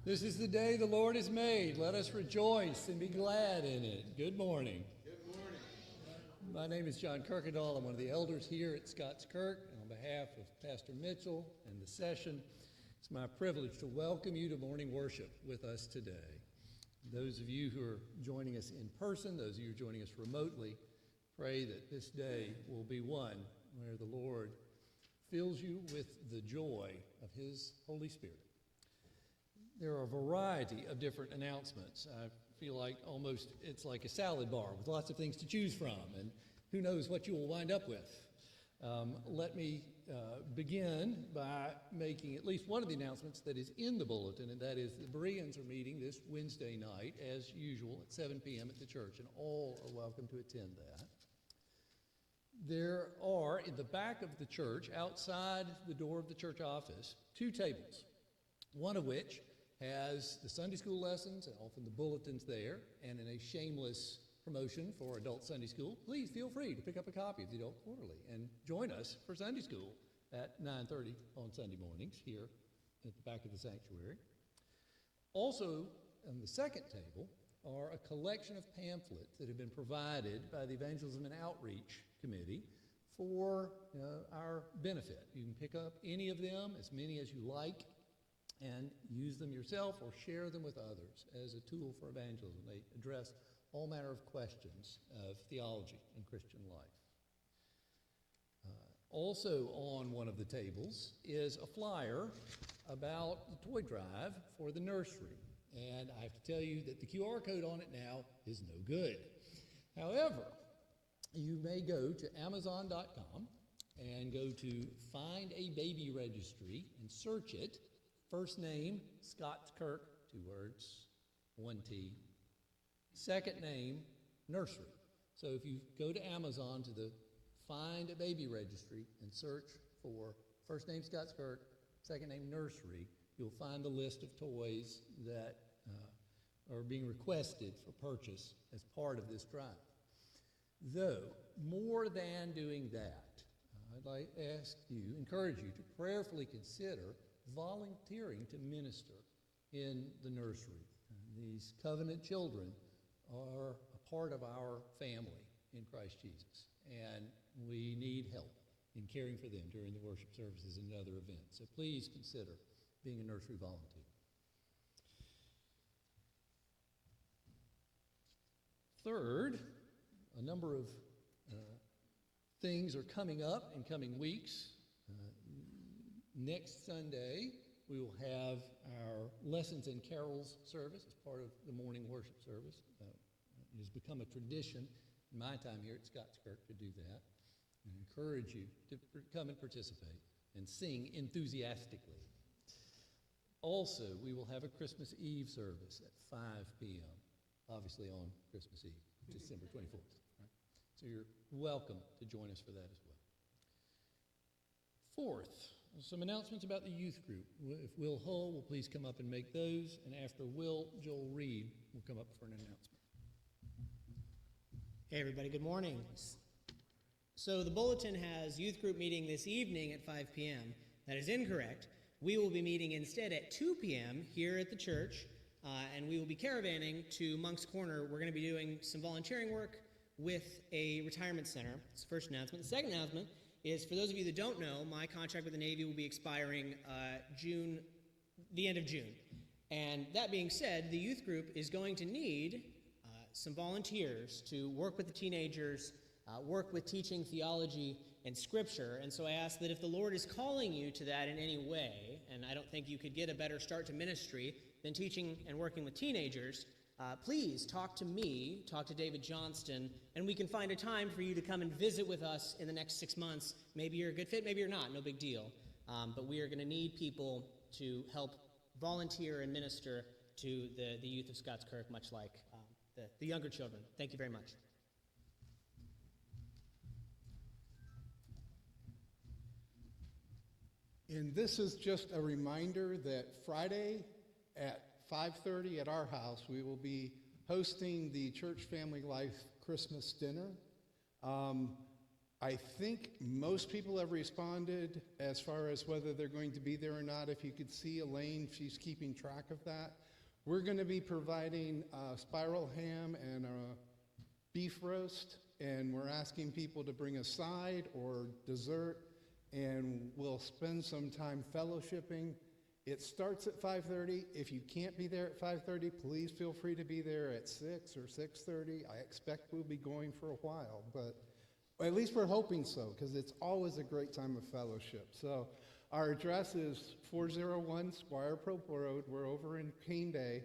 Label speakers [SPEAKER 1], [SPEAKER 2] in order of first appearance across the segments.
[SPEAKER 1] This is the day the Lord has made. Let us rejoice and be glad in it. Good morning.
[SPEAKER 2] Good morning.
[SPEAKER 1] My name is John Kirkendall. I'm one of the elders here at Scots Kirk. And on behalf of Pastor Mitchell and the session, it's my privilege to welcome you to morning worship with us today. Those of you who are joining us in person, those of you who are joining us remotely, pray that this day will be one where the Lord fills you with the joy of His Holy Spirit. There are a variety of different announcements. I feel like almost it's like a salad bar with lots of things to choose from, and who knows what you will wind up with. Let me begin by making at least one of the announcements that is in the bulletin, and that is the Bereans are meeting this Wednesday night, as usual, at 7 p.m. at the church, and all are welcome to attend that. There are, in the back of the church, outside the door of the church office, 2 tables, one of which has the Sunday school lessons, and often the bulletins there, and in a shameless promotion for adult Sunday school, please feel free to pick up a copy of the Adult Quarterly and join us for Sunday school at 9:30 on Sunday mornings here at the back of the sanctuary. Also, on the second table are a collection of pamphlets that have been provided by the Evangelism and Outreach Committee for our benefit. You can pick up any of them, as many as you like, and use them yourself or share them with others as a tool for evangelism. They address all manner of questions of theology and Christian life. Also on one of the tables is a flyer about the toy drive for the nursery. And I have to tell you that the QR code on it now is no good. However, you may go to Amazon.com and go to Find a Baby Registry and search it. First name, Scots Kirk, 2 words, 1 T. Second name, nursery. So if you go to Amazon to the Find a Baby Registry and search for first name Scots Kirk, second name nursery, you'll find the list of toys that are being requested for purchase as part of this drive. Though, more than doing that, I'd like to encourage you to prayerfully consider volunteering to minister in the nursery. These covenant children are a part of our family in Christ Jesus, and we need help in caring for them during the worship services and other events. So please consider being a nursery volunteer. Third, a number of things are coming up in coming weeks. Next Sunday, we will have our Lessons and Carols service as part of the morning worship service. It has become a tradition in my time here at Scots Kirk to do that. I encourage you to come and participate and sing enthusiastically. Also, we will have a Christmas Eve service at 5 p.m., obviously on Christmas Eve, December 24th. Right? So you're welcome to join us for that as well. Fourth, some announcements about the youth group. If Will Hull will please come up and make those, and after Will, Joel Reed will come up for an announcement.
[SPEAKER 3] Hey everybody, good morning. So the bulletin has youth group meeting this evening at 5 p.m. That is incorrect. We will be meeting instead at 2 p.m. here at the church, and we will be caravanning to Monk's Corner. We're going to be doing some volunteering work with a retirement center. That's the first announcement. The second announcement is, for those of you that don't know, my contract with the Navy will be expiring the end of June. And that being said, the youth group is going to need some volunteers to work with the teenagers, work with teaching theology and scripture. And so I ask that if the Lord is calling you to that in any way, and I don't think you could get a better start to ministry than teaching and working with teenagers, please talk to me, talk to David Johnston, and we can find a time for you to come and visit with us in the next 6 months. Maybe you're a good fit, maybe you're not, no big deal. But we are going to need people to help volunteer and minister to the youth of Scots Kirk, much like the younger children. Thank you very much.
[SPEAKER 2] And this is just a reminder that Friday at 5:30 at our house, we will be hosting the Church Family Life Christmas dinner. I think most people have responded as far as whether they're going to be there or not. If you could see Elaine, she's keeping track of that. We're going to be providing spiral ham and a beef roast, and we're asking people to bring a side or dessert, and we'll spend some time fellowshipping. It starts at 5:30. If you can't be there at 5:30, please feel free to be there at 6 or 6:30. I expect we'll be going for a while, but at least we're hoping so, because it's always a great time of fellowship. So our address is 401 Squire Pope Road. We're over in Cane Day.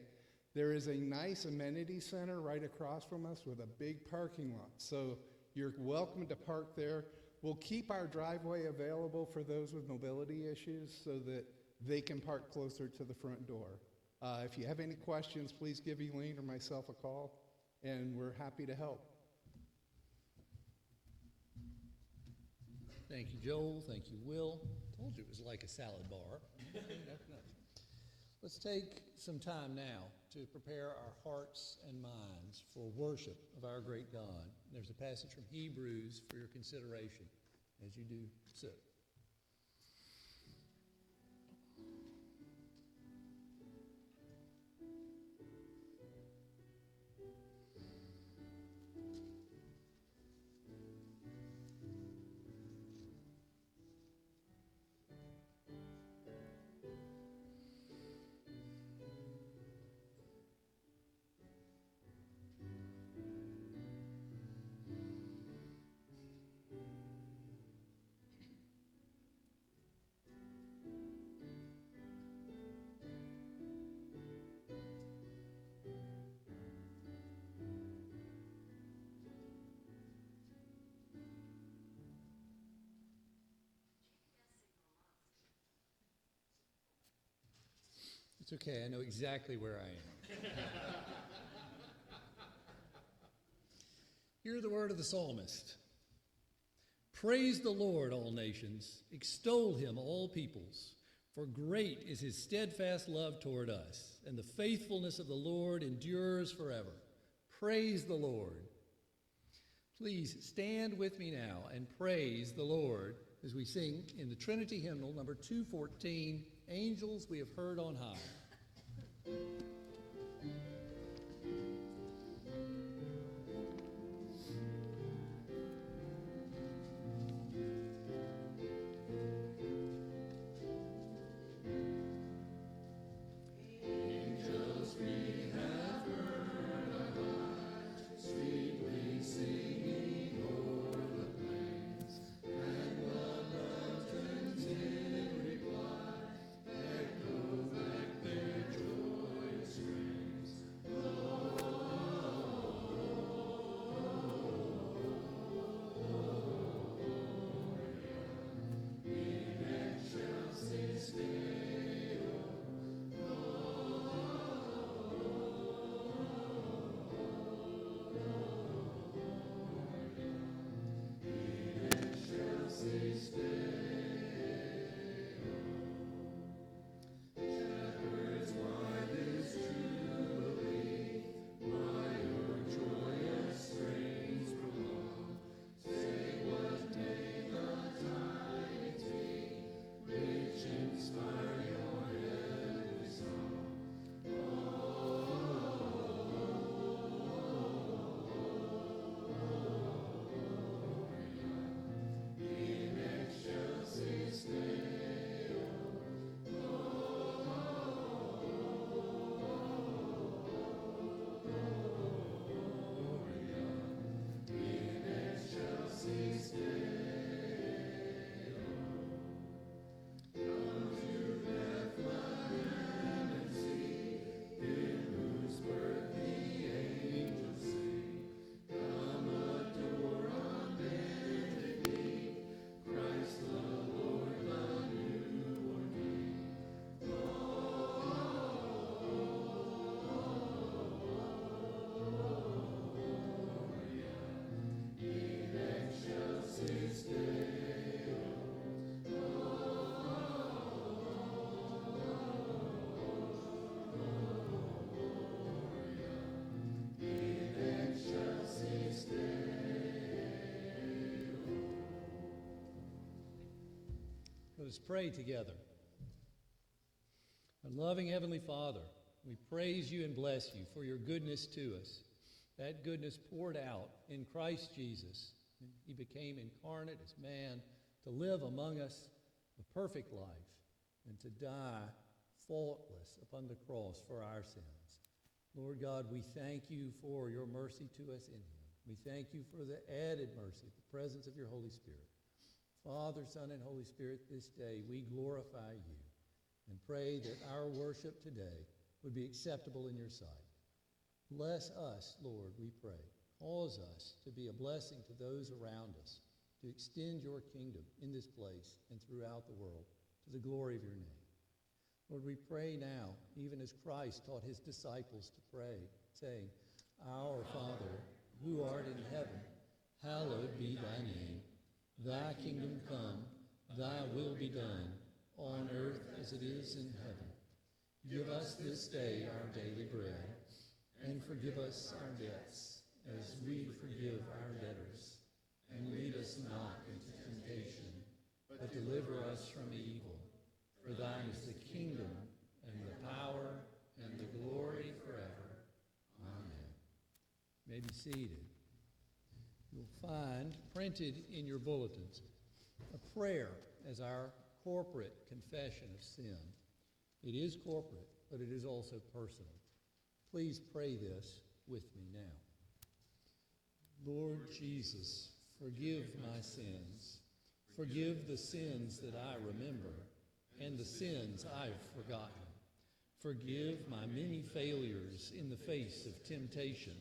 [SPEAKER 2] There is a nice amenity center right across from us with a big parking lot. So you're welcome to park there. We'll keep our driveway available for those with mobility issues so that they can park closer to the front door. If you have any questions, please give Elaine or myself a call, and we're happy to help.
[SPEAKER 1] Thank you, Joel. Thank you, Will. Told you it was like a salad bar. Let's take some time now to prepare our hearts and minds for worship of our great God. There's a passage from Hebrews for your consideration as you do so. It's okay, I know exactly where I am. Hear the word of the psalmist. Praise the Lord, all nations. Extol him, all peoples. For great is his steadfast love toward us, and the faithfulness of the Lord endures forever. Praise the Lord. Please stand with me now and praise the Lord as we sing in the Trinity hymnal, number 214, Angels We Have Heard on High. Let us pray together. Our loving Heavenly Father, we praise you and bless you for your goodness to us. That goodness poured out in Christ Jesus. He became incarnate as man to live among us a perfect life and to die faultless upon the cross for our sins. Lord God, we thank you for your mercy to us in him. We thank you for the added mercy of the presence of your Holy Spirit. Father, Son, and Holy Spirit, this day we glorify you and pray that our worship today would be acceptable in your sight. Bless us, Lord, we pray. Cause us to be a blessing to those around us, to extend your kingdom in this place and throughout the world to the glory of your name. Lord, we pray now, even as Christ taught his disciples to pray, saying, Our Father, who art in heaven, hallowed be thy name. Thy kingdom come, thy will be done, on earth as it is in heaven. Give us this day our daily bread, and forgive us our debts, as we forgive our debtors. And lead us not into temptation, but deliver us from evil. For thine is the kingdom, and the power, and the glory forever. Amen. You may be seated. You'll find printed in your bulletins a prayer as our corporate confession of sin. It is corporate, but it is also personal. Please pray this with me now. Lord Jesus, forgive my sins. Forgive the sins that I remember and the sins I've forgotten. Forgive my many failures in the face of temptation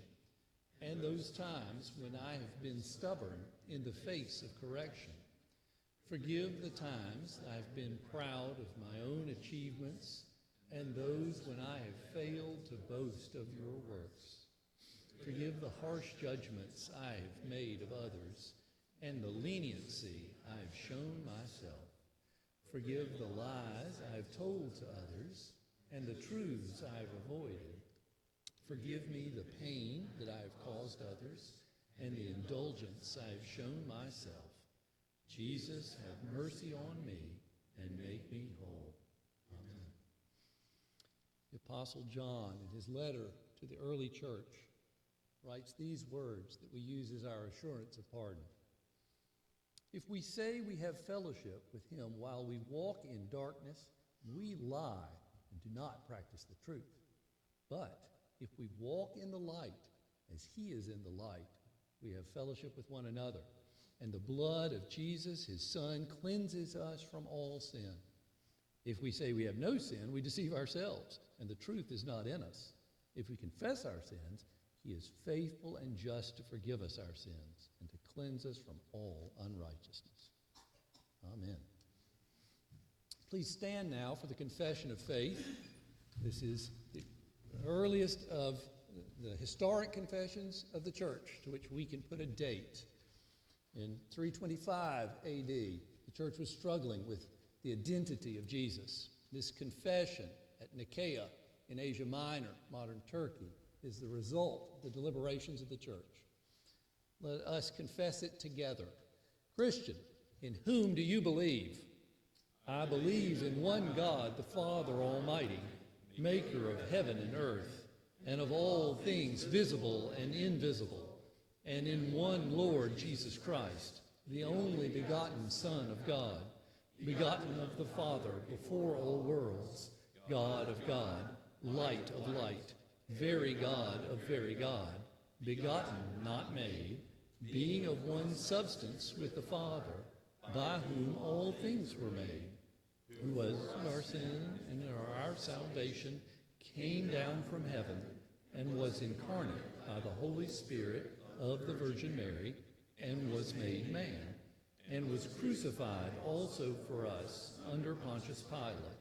[SPEAKER 1] and those times when I have been stubborn in the face of correction. Forgive the times I've been proud of my own achievements and those when I have failed to boast of your works. Forgive the harsh judgments I have made of others and the leniency I've shown myself. Forgive the lies I've told to others and the truths I've avoided. Forgive me the pain that I've caused others and the indulgence I've shown myself. Jesus, have mercy on me and make me whole. Amen. The Apostle John, in his letter to the early church, writes these words that we use as our assurance of pardon. If we say we have fellowship with him while we walk in darkness, we lie and do not practice the truth. But if we walk in the light as he is in the light, we have fellowship with one another. And the blood of Jesus, his Son, cleanses us from all sin. If we say we have no sin, we deceive ourselves, and the truth is not in us. If we confess our sins, he is faithful and just to forgive us our sins and to cleanse us from all unrighteousness. Amen. Please stand now for the confession of faith. This is the earliest of the historic confessions of the church to which we can put a date. In 325 AD, the church was struggling with the identity of Jesus. This confession at Nicaea in Asia Minor, modern Turkey, is the result of the deliberations of the church. Let us confess it together. Christian, in whom do you believe? I believe in one God, the Father Almighty, maker of heaven and earth, and of all things visible and invisible, and in one Lord Jesus Christ, the only begotten Son of God, begotten of the Father before all worlds, God of God, light of light, very God of very God, begotten, not made, being of one substance with the Father, by whom all things were made, who was our sin and our salvation, came down from heaven, and was incarnate by the Holy Spirit of the Virgin Mary, and was made man, and was crucified also for us under Pontius Pilate.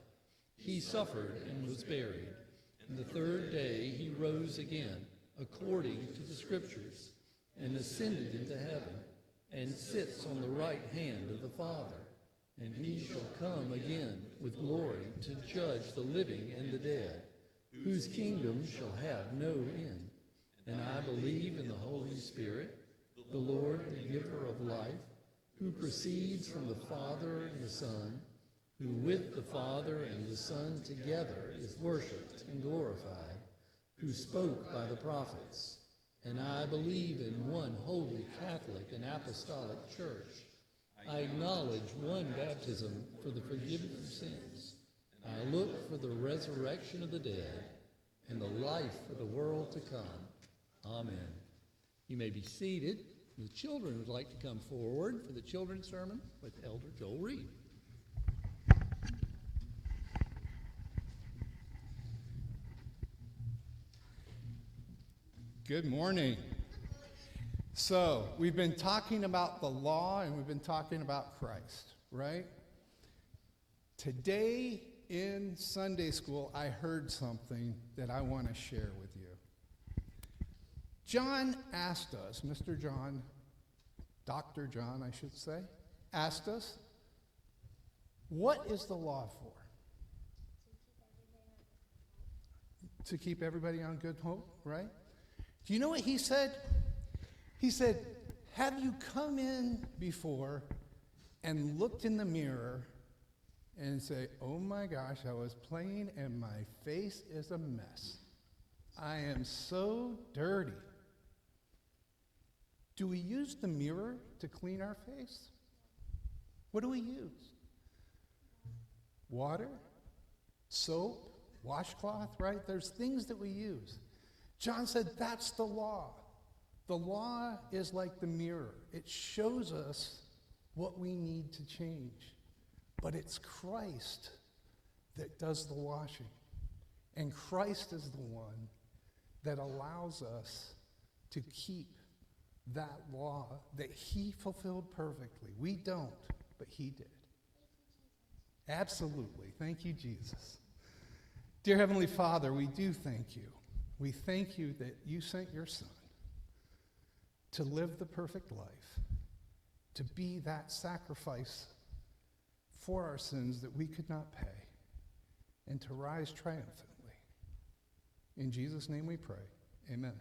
[SPEAKER 1] He suffered and was buried. And the third day he rose again, according to the Scriptures, and ascended into heaven, and sits on the right hand of the Father. And he shall come again with glory to judge the living and the dead, whose kingdom shall have no end. And I believe in the Holy Spirit, the Lord, the giver of life, who proceeds from the Father and the Son, who with the Father and the Son together is worshipped and glorified, who spoke by the prophets. And I believe in one holy Catholic and apostolic church. I acknowledge one baptism for the forgiveness of sins. I look for the resurrection of the dead and the life of the world to come. Amen. You may be seated. The children would like to come forward for the children's sermon with Elder Joel Reed.
[SPEAKER 2] Good morning. So, we've been talking about the law and we've been talking about Christ, right? Today in Sunday school, I heard something that I want to share with you. John asked us, Mr. John, Dr. John, I should say, asked us, what is the law for? To keep everybody on good hope, right? Do you know what he said? He said, have you come in before and looked in the mirror and say, oh my gosh, I was playing and my face is a mess. I am so dirty. Do we use the mirror to clean our face? What do we use? Water? Soap? Washcloth, right? There's things that we use. John said that's the law. The law is like the mirror. It shows us what we need to change. But it's Christ that does the washing. And Christ is the one that allows us to keep that law that he fulfilled perfectly. We don't, but he did. Absolutely. Thank you, Jesus. Dear Heavenly Father, we do thank you. We thank you that you sent your Son to live the perfect life, to be that sacrifice for our sins that we could not pay, and to rise triumphantly. In Jesus' name we pray. Amen.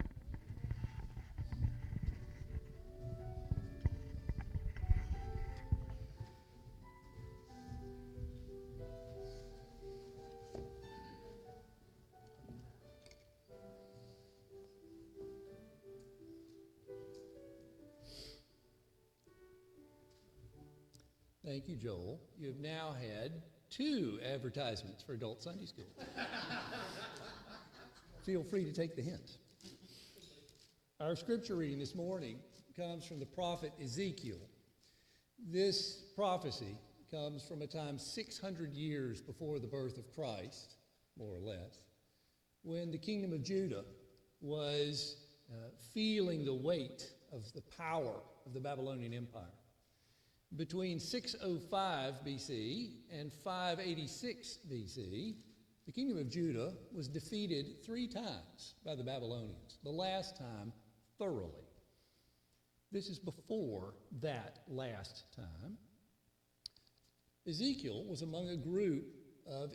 [SPEAKER 1] Thank you, Joel. You have now had 2 advertisements for Adult Sunday School. Feel free to take the hint. Our scripture reading this morning comes from the prophet Ezekiel. This prophecy comes from a time 600 years before the birth of Christ, more or less, when the kingdom of Judah was feeling the weight of the power of the Babylonian Empire. Between 605 BC and 586 BC, the kingdom of Judah was defeated 3 times by the Babylonians, the last time thoroughly. This is before that last time. Ezekiel was among a group of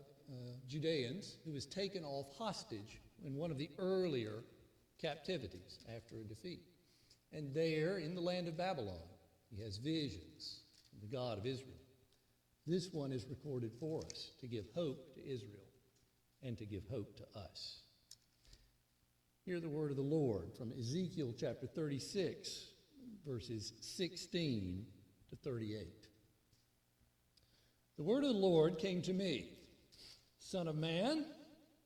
[SPEAKER 1] Judeans who was taken off hostage in one of the earlier captivities after a defeat. And there, in the land of Babylon, he has visions of the God of Israel. This one is recorded for us to give hope to Israel and to give hope to us. Hear the word of the Lord from Ezekiel chapter 36, verses 16 to 38. The word of the Lord came to me, Son of man,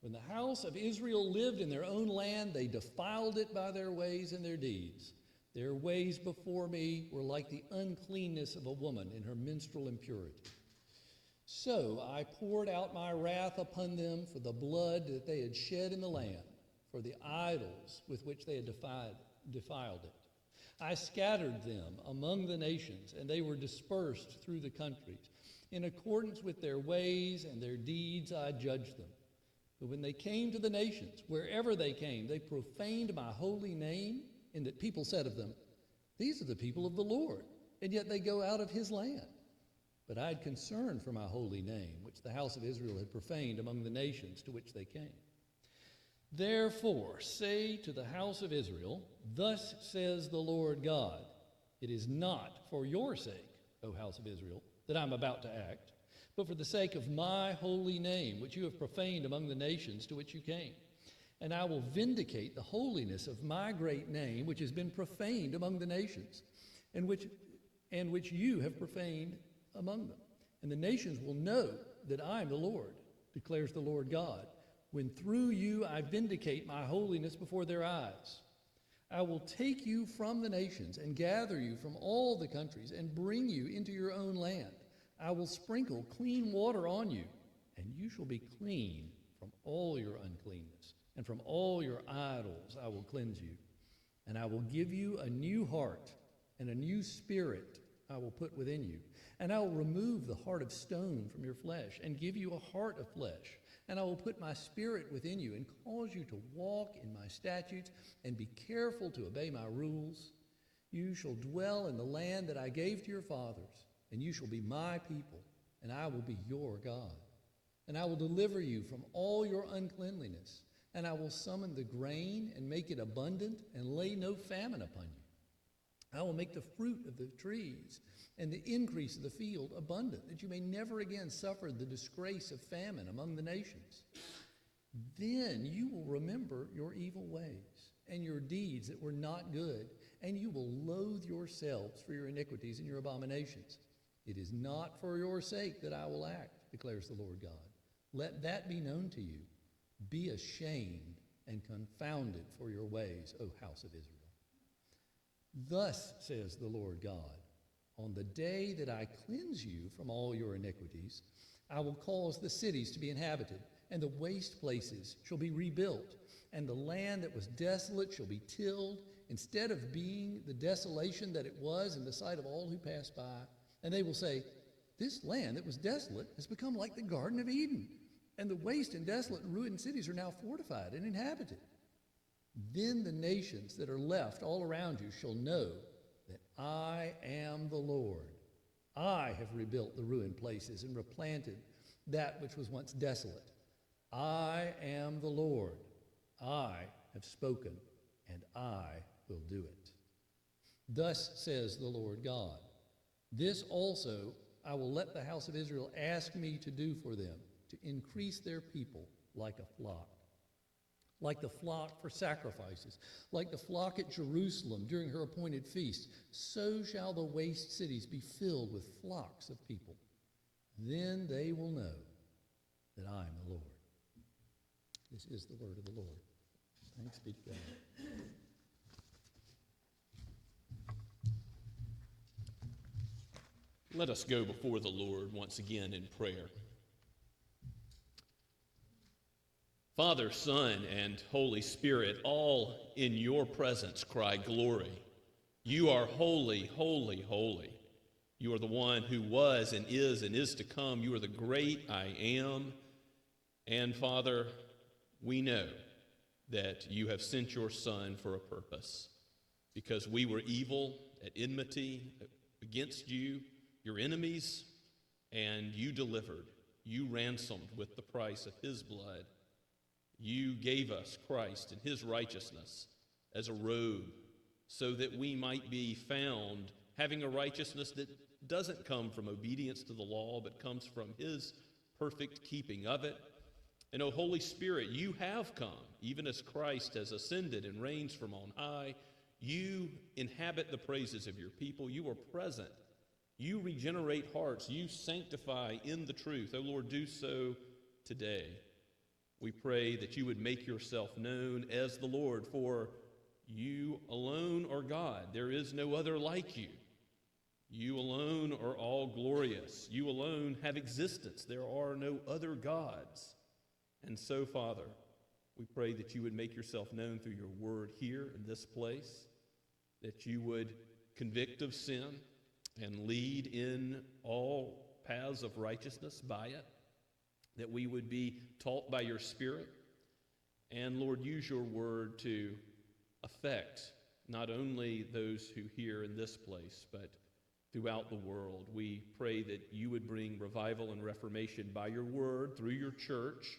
[SPEAKER 1] when the house of Israel lived in their own land, they defiled it by their ways and their deeds. Their ways before me were like the uncleanness of a woman in her menstrual impurity. So I poured out my wrath upon them for the blood that they had shed in the land, for the idols with which they had defiled it. I scattered them among the nations, and they were dispersed through the countries. In accordance with their ways and their deeds, I judged them. But when they came to the nations, wherever they came, they profaned my holy name, in that people said of them, these are the people of the Lord, and yet they go out of his land. But I had concern for my holy name, which the house of Israel had profaned among the nations to which they came. Therefore, say to the house of Israel, thus says the Lord God, it is not for your sake, O house of Israel, that I'm about to act, but for the sake of my holy name, which you have profaned among the nations to which you came. And I will vindicate the holiness of my great name, which has been profaned among the nations, and which you have profaned among them. And the nations will know that I am the Lord, declares the Lord God, when through you I vindicate my holiness before their eyes. I will take you from the nations and gather you from all the countries and bring you into your own land. I will sprinkle clean water on you, and you shall be clean from all your uncleanness, and from all your idols I will cleanse you. And I will give you a new heart, and a new spirit I will put within you. And I will remove the heart of stone from your flesh, and give you a heart of flesh. And I will put my spirit within you, and cause you to walk in my statutes, and be careful to obey my rules. You shall dwell in the land that I gave to your fathers, and you shall be my people, and I will be your God. And I will deliver you from all your uncleanliness, and I will summon the grain and make it abundant, and lay no famine upon you. I will make the fruit of the trees and the increase of the field abundant, that you may never again suffer the disgrace of famine among the nations. Then you will remember your evil ways and your deeds that were not good, and you will loathe yourselves for your iniquities and your abominations. It is not for your sake that I will act, declares the Lord God. Let that be known to you. Be ashamed and confounded for your ways, O house of Israel. Thus says the Lord God, on the day that I cleanse you from all your iniquities, I will cause the cities to be inhabited, and the waste places shall be rebuilt, and the land that was desolate shall be tilled, instead of being the desolation that it was in the sight of all who pass by. And they will say, this land that was desolate has become like the Garden of Eden, and the waste and desolate and ruined cities are now fortified and inhabited. Then the nations that are left all around you shall know that I am the Lord. I have rebuilt the ruined places and replanted that which was once desolate. I am the Lord. I have spoken, and I will do it. Thus says the Lord God, this also I will let the house of Israel ask me to do for them, to increase their people like a flock. Like the flock for sacrifices, like the flock at Jerusalem during her appointed feast, so shall the waste cities be filled with flocks of people. Then they will know that I am the Lord. This is the word of the Lord. Thanks be to God.
[SPEAKER 4] Let us go before the Lord once again in prayer. Father, Son, and Holy Spirit, all in your presence cry glory. You are holy, holy, holy. You are the one who was and is to come. You are the great I am. And Father, we know that you have sent your Son for a purpose, because we were evil, at enmity against you, your enemies, and you delivered. You ransomed with the price of his blood. You gave us Christ and his righteousness as a robe, so that we might be found having a righteousness that doesn't come from obedience to the law, but comes from his perfect keeping of it. And, O Holy Spirit, you have come, even as Christ has ascended and reigns from on high. You inhabit the praises of your people. You are present. You regenerate hearts. You sanctify in the truth. O Lord, do so today. We pray that you would make yourself known as the Lord, for you alone are God. There is no other like you. You alone are all glorious. You alone have existence. There are no other gods. And so, Father, we pray that you would make yourself known through your word here in this place, that you would convict of sin and lead in all paths of righteousness by it, that we would be taught by your Spirit. And Lord, use your word to affect not only those who hear in this place, but throughout the world. We pray that you would bring revival and reformation by your word through your church,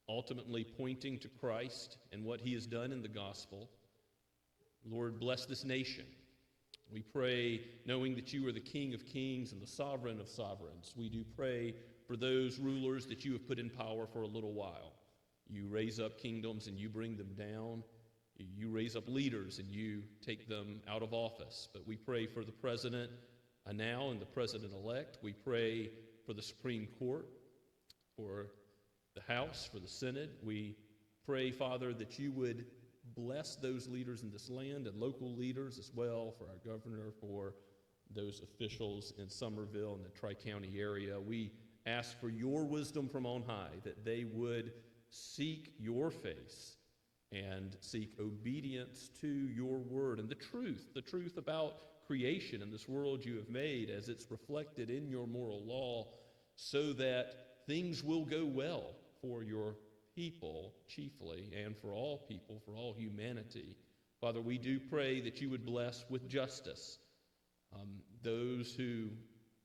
[SPEAKER 4] ultimately pointing to Christ and what he has done in the gospel. Lord, bless this nation. We pray, knowing that you are the King of kings and the sovereign of sovereigns. We do pray for those rulers that you have put in power for a little while. You raise up kingdoms and you bring them down. You raise up leaders and you take them out of office. But we pray for the president now and the president-elect. We pray for the Supreme Court, for the House, for the Senate. We pray, Father, that you would bless those leaders in this land and local leaders as well, for our governor, for those officials in Somerville and the Tri-County area. We ask for your wisdom from on high, that they would seek your face and seek obedience to your word and the truth about creation and this world you have made as it's reflected in your moral law, so that things will go well for your people chiefly, and for all people, for all humanity. Father, we do pray that you would bless with justice those who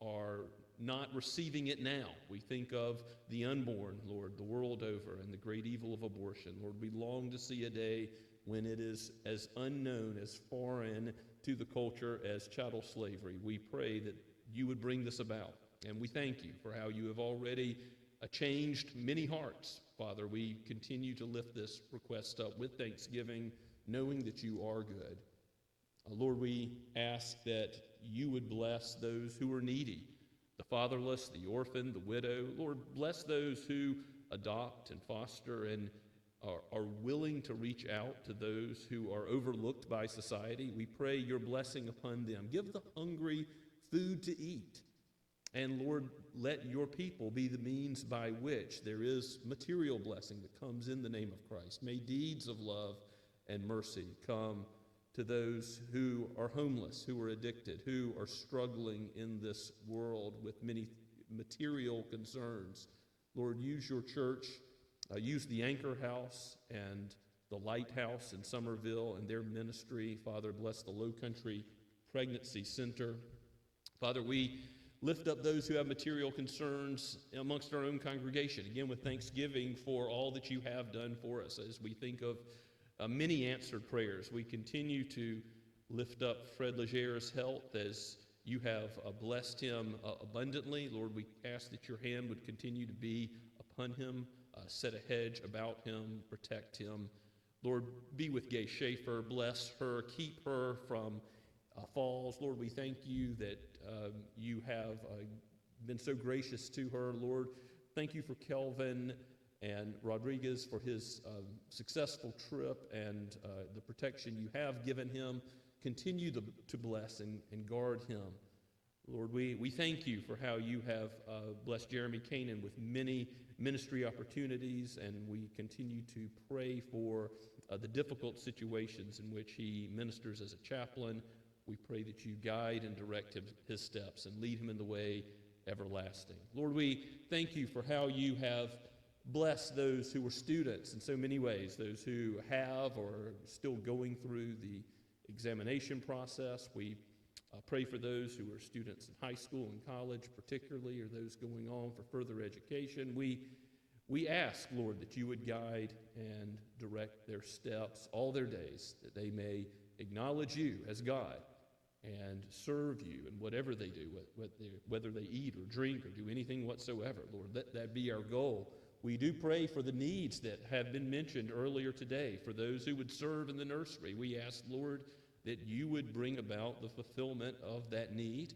[SPEAKER 4] are not receiving it now. We think of the unborn, Lord, the world over, and the great evil of abortion. Lord, we long to see a day when it is as unknown, as foreign to the culture as chattel slavery. We pray that you would bring this about, and we thank you for how you have already changed many hearts. Father, we continue to lift this request up with thanksgiving, knowing that you are good. Lord, we ask that you would bless those who are needy, the fatherless, the orphan, the widow. Lord, bless those who adopt and foster and are willing to reach out to those who are overlooked by society. We pray your blessing upon them. Give the hungry food to eat. And Lord, let your people be the means by which there is material blessing that comes in the name of Christ. May deeds of love and mercy come to those who are homeless, who are addicted, who are struggling in this world with many material concerns. Lord, use your church, use the Anchor House and the Lighthouse in Somerville and their ministry. Father, bless the Low Country Pregnancy Center. Father, we lift up those who have material concerns amongst our own congregation, again with thanksgiving for all that you have done for us. As we think of many answered prayers, we continue to lift up Fred Legere's health as you have blessed him abundantly. Lord, we ask that your hand would continue to be upon him, set a hedge about him, protect him. Lord, be with Gay Schaefer, bless her, keep her from falls. Lord, we thank you that you have been so gracious to her. Lord, thank you for Kelvin and Rodriguez for his successful trip and the protection you have given him. Continue to bless and guard him. Lord, we thank you for how you have blessed Jeremy Canaan with many ministry opportunities, and we continue to pray for the difficult situations in which he ministers as a chaplain. We pray that you guide and direct his steps and lead him in the way everlasting. Lord, we thank you for how you have blessed those who were students in so many ways, those who have or are still going through the examination process. We pray for those who are students in high school and college particularly, or those going on for further education. We ask, Lord, that you would guide and direct their steps all their days, that they may acknowledge you as God and serve you in whatever they do, whether they eat or drink or do anything whatsoever. Lord, let that be our goal. We do pray for the needs that have been mentioned earlier today, for those who would serve in the nursery. We ask, Lord, that you would bring about the fulfillment of that need,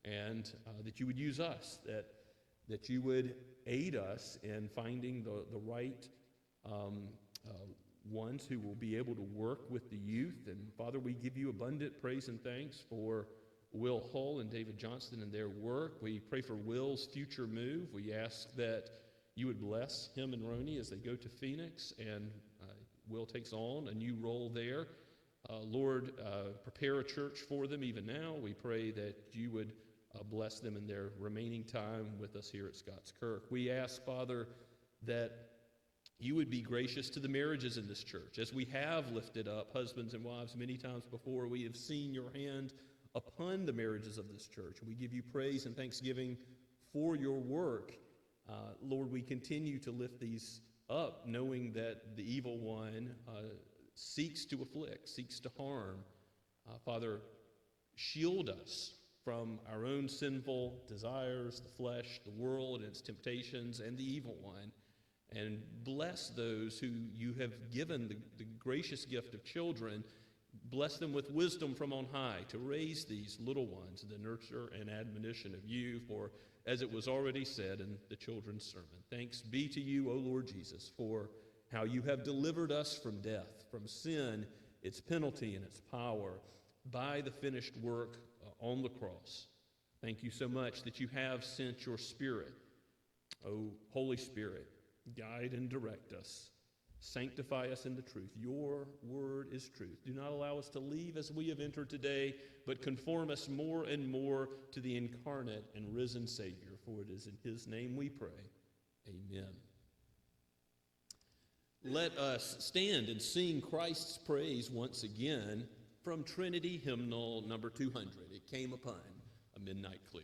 [SPEAKER 4] and that you would use us, that you would aid us in finding the right ones who will be able to work with the youth. And Father, we give you abundant praise and thanks for Will Hull and David Johnston and their work. We pray for Will's future move. We ask that you would bless him and Roni as they go to Phoenix, and Will takes on a new role there. Lord, prepare a church for them even now. We pray that you would bless them in their remaining time with us here at Scots Kirk. We ask, Father, that you would be gracious to the marriages in this church. As we have lifted up husbands and wives many times before, we have seen your hand upon the marriages of this church. We give you praise and thanksgiving for your work. Lord, we continue to lift these up, knowing that the evil one seeks to afflict, seeks to harm. Father, shield us from our own sinful desires, the flesh, the world, and its temptations, and the evil one. And bless those who you have given the gracious gift of children. Bless them with wisdom from on high to raise these little ones in the nurture and admonition of you, for as it was already said in the children's sermon, thanks be to you, O Lord Jesus, for how you have delivered us from death, from sin, its penalty and its power, by the finished work on the cross. Thank you so much that you have sent your Spirit. O Holy Spirit, guide and direct us. Sanctify us in the truth. Your word is truth. Do not allow us to leave as we have entered today, but conform us more and more to the incarnate and risen Savior. For it is in his name we pray. Amen. Let us stand and sing Christ's praise once again from Trinity Hymnal number 200. It came upon a midnight clear.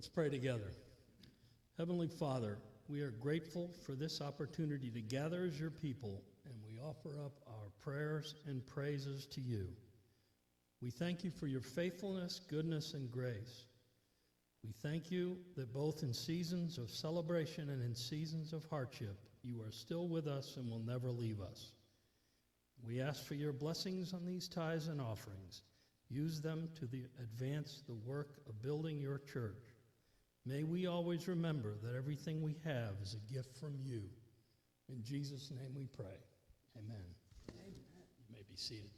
[SPEAKER 5] Let's pray together. Heavenly Father, we are grateful for this opportunity to gather as your people, and we offer up our prayers and praises to you. We thank you for your faithfulness, goodness, and grace. We thank you that both in seasons of celebration and in seasons of hardship, you are still with us and will never leave us. We ask for your blessings on these tithes and offerings. Use them to advance the work of building your church. May we always remember that everything we have is a gift from you. In Jesus' name we pray. Amen. Amen. You may be seated.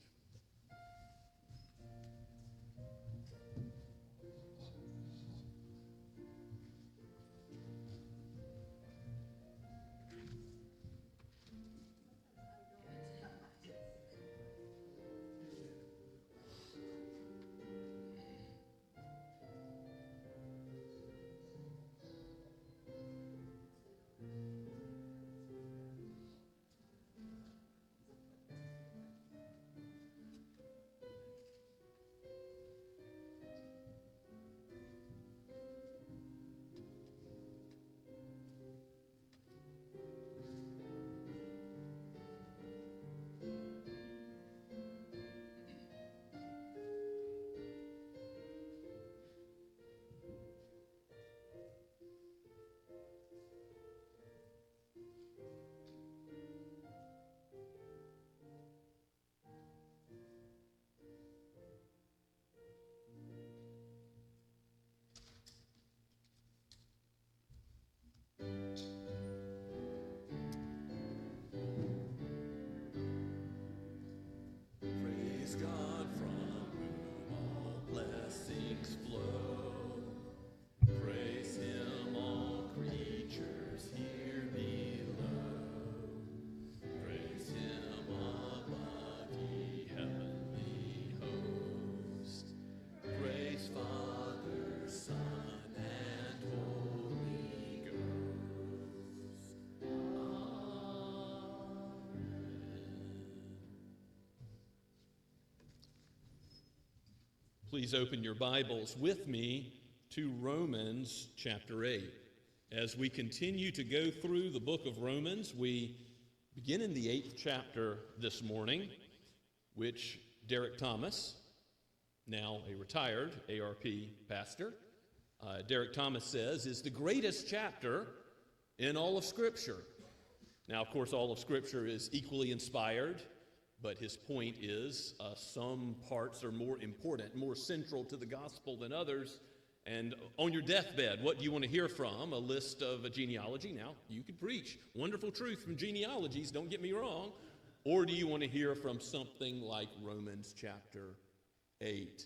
[SPEAKER 4] Please open your Bibles with me to Romans chapter 8. As we continue to go through the book of Romans, we begin in the 8th chapter this morning, which Derek Thomas, now a retired ARP pastor, Derek Thomas says is the greatest chapter in all of Scripture. Now, of course, all of Scripture is equally inspired, but his point is some parts are more important, more central to the gospel than others. And on your deathbed, what do you want to hear from? A list of a genealogy. Now, you could preach wonderful truth from genealogies, don't get me wrong. Or do you want to hear from something like Romans chapter 8?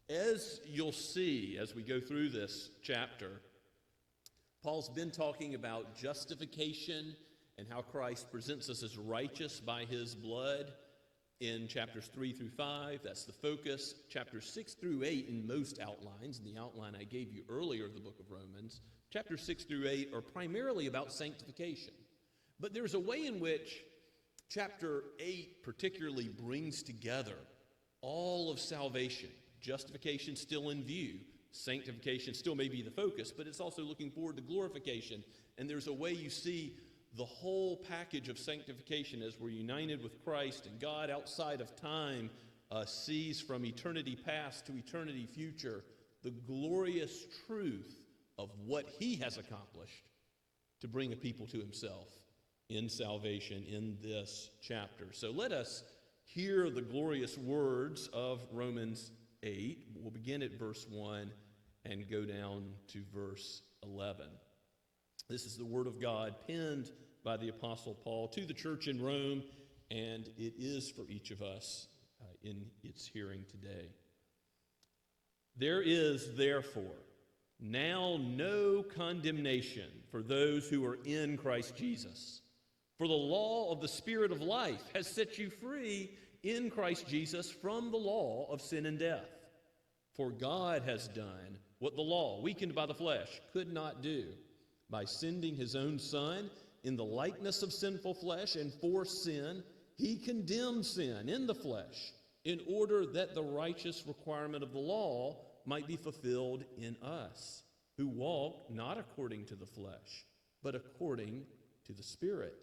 [SPEAKER 4] As you'll see as we go through this chapter, Paul's been talking about justification and how Christ presents us as righteous by his blood in chapters 3 through 5. That's the focus. Chapters 6 through 8 in most outlines, in the outline I gave you earlier of the book of Romans, chapters 6 through 8 are primarily about sanctification. But there's a way in which chapter 8 particularly brings together all of salvation. Justification still in view. Sanctification still may be the focus, but it's also looking forward to glorification. And there's a way you see the whole package of sanctification as we're united with Christ, and God outside of time sees from eternity past to eternity future the glorious truth of what he has accomplished to bring a people to himself in salvation in this chapter. So let us hear the glorious words of Romans 8. We'll begin at verse 1 and go down to verse 11. This is the word of God penned by the Apostle Paul to the church in Rome, and it is for each of us in its hearing today. There is therefore now no condemnation for those who are in Christ Jesus. For the law of the Spirit of life has set you free in Christ Jesus from the law of sin and death. For God has done what the law, weakened by the flesh, could not do, by sending his own Son in the likeness of sinful flesh, and for sin, he condemned sin in the flesh, in order that the righteous requirement of the law might be fulfilled in us, who walk not according to the flesh, but according to the Spirit.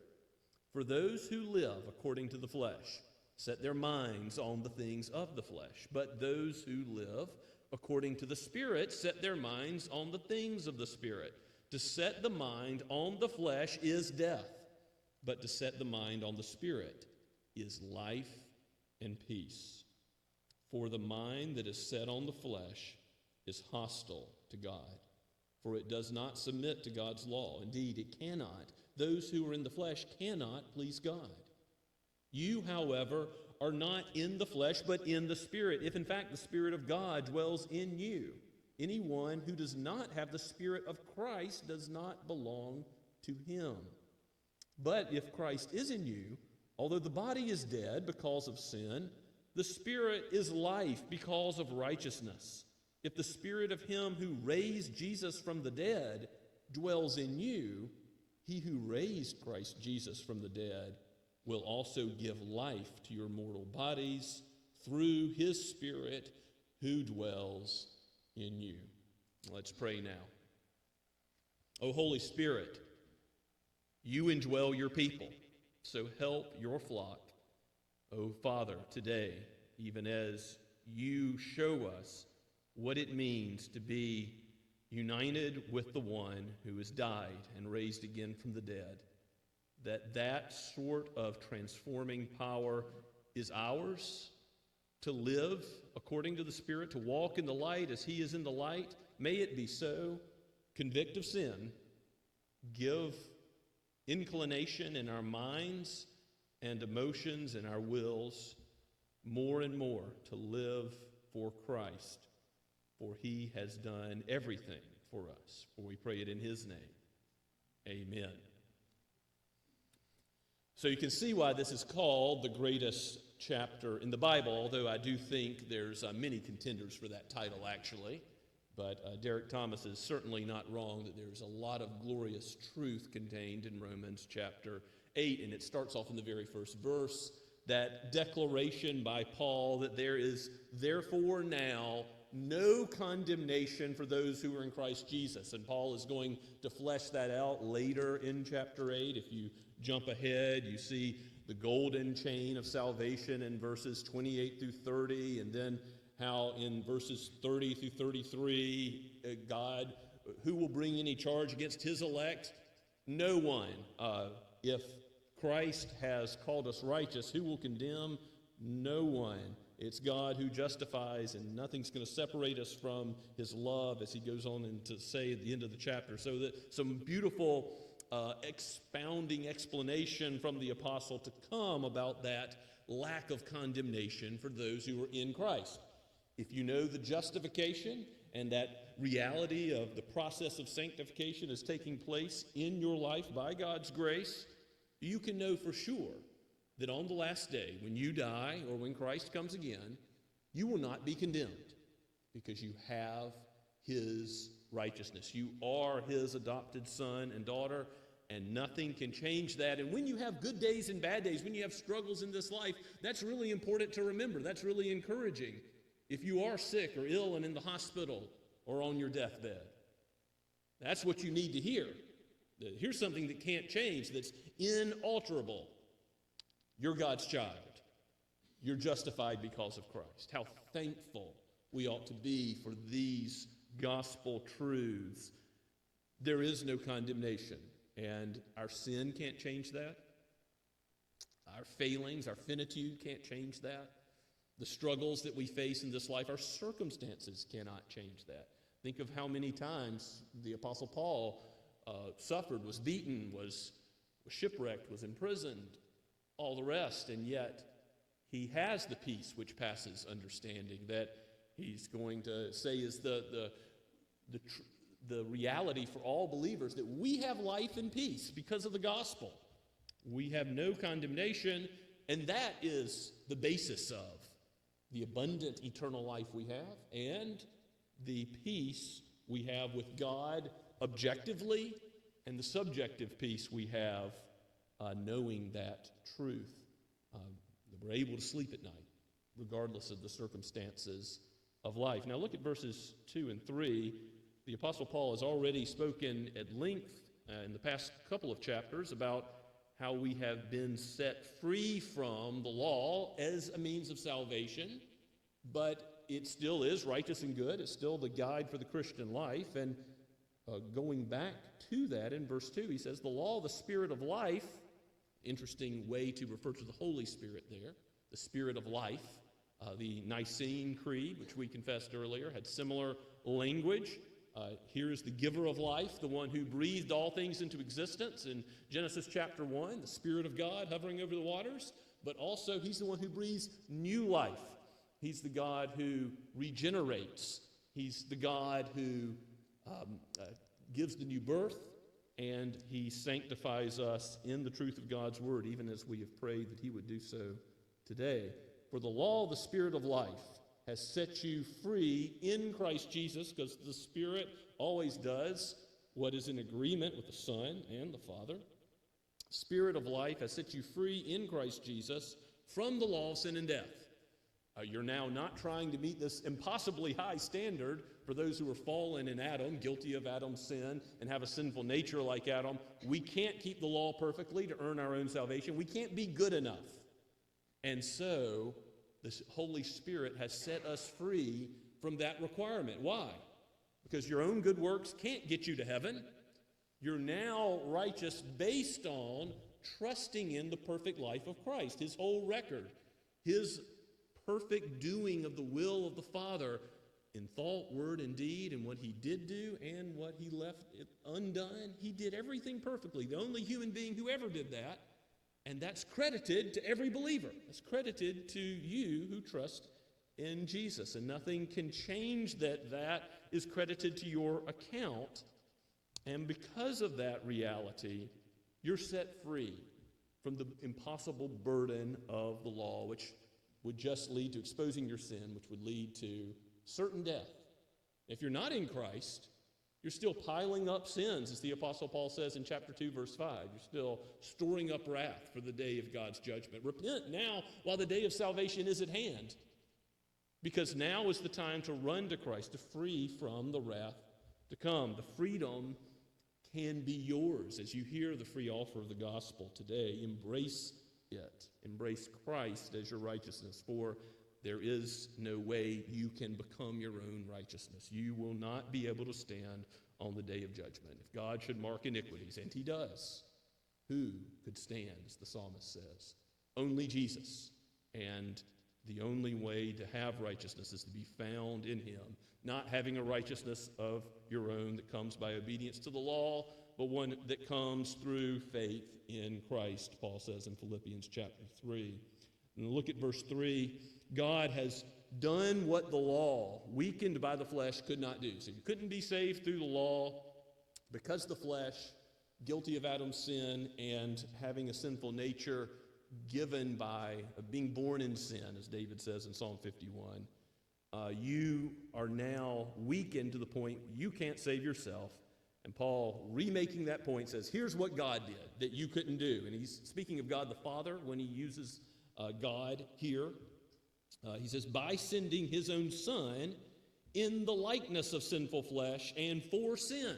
[SPEAKER 4] For those who live according to the flesh set their minds on the things of the flesh, but those who live according to the Spirit set their minds on the things of the Spirit. To set the mind on the flesh is death, but to set the mind on the Spirit is life and peace. For the mind that is set on the flesh is hostile to God, for it does not submit to God's law. Indeed, it cannot. Those who are in the flesh cannot please God. You, however, are not in the flesh, but in the Spirit, if in fact the Spirit of God dwells in you. Anyone who does not have the Spirit of Christ does not belong to him. But if Christ is in you, although the body is dead because of sin, the Spirit is life because of righteousness. If the Spirit of him who raised Jesus from the dead dwells in you, he who raised Christ Jesus from the dead will also give life to your mortal bodies through his Spirit who dwells in you. Let's pray now. O Holy Spirit, you indwell your people, so help your flock. O Father, today, even as you show us what it means to be united with the one who has died and raised again from the dead, that sort of transforming power is ours to live according to the Spirit, to walk in the light as he is in the light. May it be so. Convict of sin. Give inclination in our minds and emotions and our wills more and more to live for Christ, for he has done everything for us. For we pray it in his name. Amen. So you can see why this is called the greatest chapter in the Bible, although I do think there's many contenders for that title, actually. But Derek Thomas is certainly not wrong that there's a lot of glorious truth contained in Romans chapter 8, and it starts off in the very first verse that declaration by Paul that there is therefore now no condemnation for those who are in Christ Jesus. And Paul is going to flesh that out later in chapter 8. If you jump ahead, you see the golden chain of salvation in verses 28 through 30, and then how in verses 30 through 33, God, who will bring any charge against his elect? No one. If Christ has called us righteous, who will condemn? No one. It's God who justifies, and nothing's going to separate us from his love, as he goes on to say at the end of the chapter. So that some beautiful expounding explanation from the apostle to come about that lack of condemnation for those who are in Christ. If you know the justification and that reality of the process of sanctification is taking place in your life by God's grace, you can know for sure that on the last day, when you die or when Christ comes again, you will not be condemned because you have his righteousness. You are his adopted son and daughter, and nothing can change that. And when you have good days and bad days, when you have struggles in this life, that's really important to remember. That's really encouraging. If you are sick or ill and in the hospital or on your deathbed, that's what you need to hear. Here's something that can't change, that's inalterable. You're God's child. You're justified because of Christ. How thankful we ought to be for these gospel truths. There is no condemnation, and our sin can't change that. Our failings, our finitude can't change that. The struggles that we face in this life, our circumstances cannot change that. Think of how many times the Apostle Paul suffered, was beaten, was shipwrecked, was imprisoned, all the rest, and yet he has the peace which passes understanding that he's going to say is the reality for all believers, that we have life and peace because of the gospel. We have no condemnation, and that is the basis of the abundant eternal life we have and the peace we have with God objectively, and the subjective peace we have knowing that truth, that we're able to sleep at night regardless of the circumstances of life. Now look at verses 2 and 3. The Apostle Paul has already spoken at length in the past couple of chapters about how we have been set free from the law as a means of salvation, but it still is righteous and good. It's still the guide for the Christian life. And going back to that in verse 2, he says, the law, the Spirit of life, interesting way to refer to the Holy Spirit there, the Spirit of life. The Nicene Creed, which we confessed earlier, had similar language. Here is the giver of life, the one who breathed all things into existence in Genesis chapter 1, the Spirit of God hovering over the waters, but also he's the one who breathes new life. He's the God who regenerates. He's the God who gives the new birth, and he sanctifies us in the truth of God's word, even as we have prayed that he would do so today. For the law, the Spirit of life, has set you free in Christ Jesus, because the Spirit always does what is in agreement with the Son and the Father. Spirit of life has set you free in Christ Jesus from the law of sin and death. You're now not trying to meet this impossibly high standard for those who are fallen in Adam, guilty of Adam's sin, and have a sinful nature like Adam. We can't keep the law perfectly to earn our own salvation. We can't be good enough. And so the Holy Spirit has set us free from that requirement. Why? Because your own good works can't get you to heaven. You're now righteous based on trusting in the perfect life of Christ, his whole record, his perfect doing of the will of the Father in thought, word, and deed, and what he did do and what he left undone. He did everything perfectly, the only human being who ever did that. And that's credited to every believer. That's credited to you who trust in Jesus. And nothing can change that. That is credited to your account. And because of that reality, you're set free from the impossible burden of the law, which would just lead to exposing your sin, which would lead to certain death. If you're not in Christ, You're still piling up sins, as the Apostle Paul says in chapter 2, verse 5. You're still storing up wrath for the day of God's judgment. Repent now while the day of salvation is at hand, because now is the time to run to Christ, to free from the wrath to come. The freedom can be yours as you hear the free offer of the gospel today. Embrace it. Embrace Christ as your righteousness, for there is no way you can become your own righteousness. You will not be able to stand on the day of judgment. If God should mark iniquities, and he does, who could stand, as the psalmist says? Only Jesus. And the only way to have righteousness is to be found in him, not having a righteousness of your own that comes by obedience to the law, but one that comes through faith in Christ, Paul says in Philippians chapter 3. And look at verse 3. God has done what the law, weakened by the flesh, could not do. So you couldn't be saved through the law because the flesh, guilty of Adam's sin and having a sinful nature given by being born in sin, as David says in Psalm 51. You are now weakened to the point you can't save yourself. And Paul, remaking that point, says, here's what God did that you couldn't do. And he's speaking of God the Father when he uses God here. He says, by sending his own Son in the likeness of sinful flesh and for sin.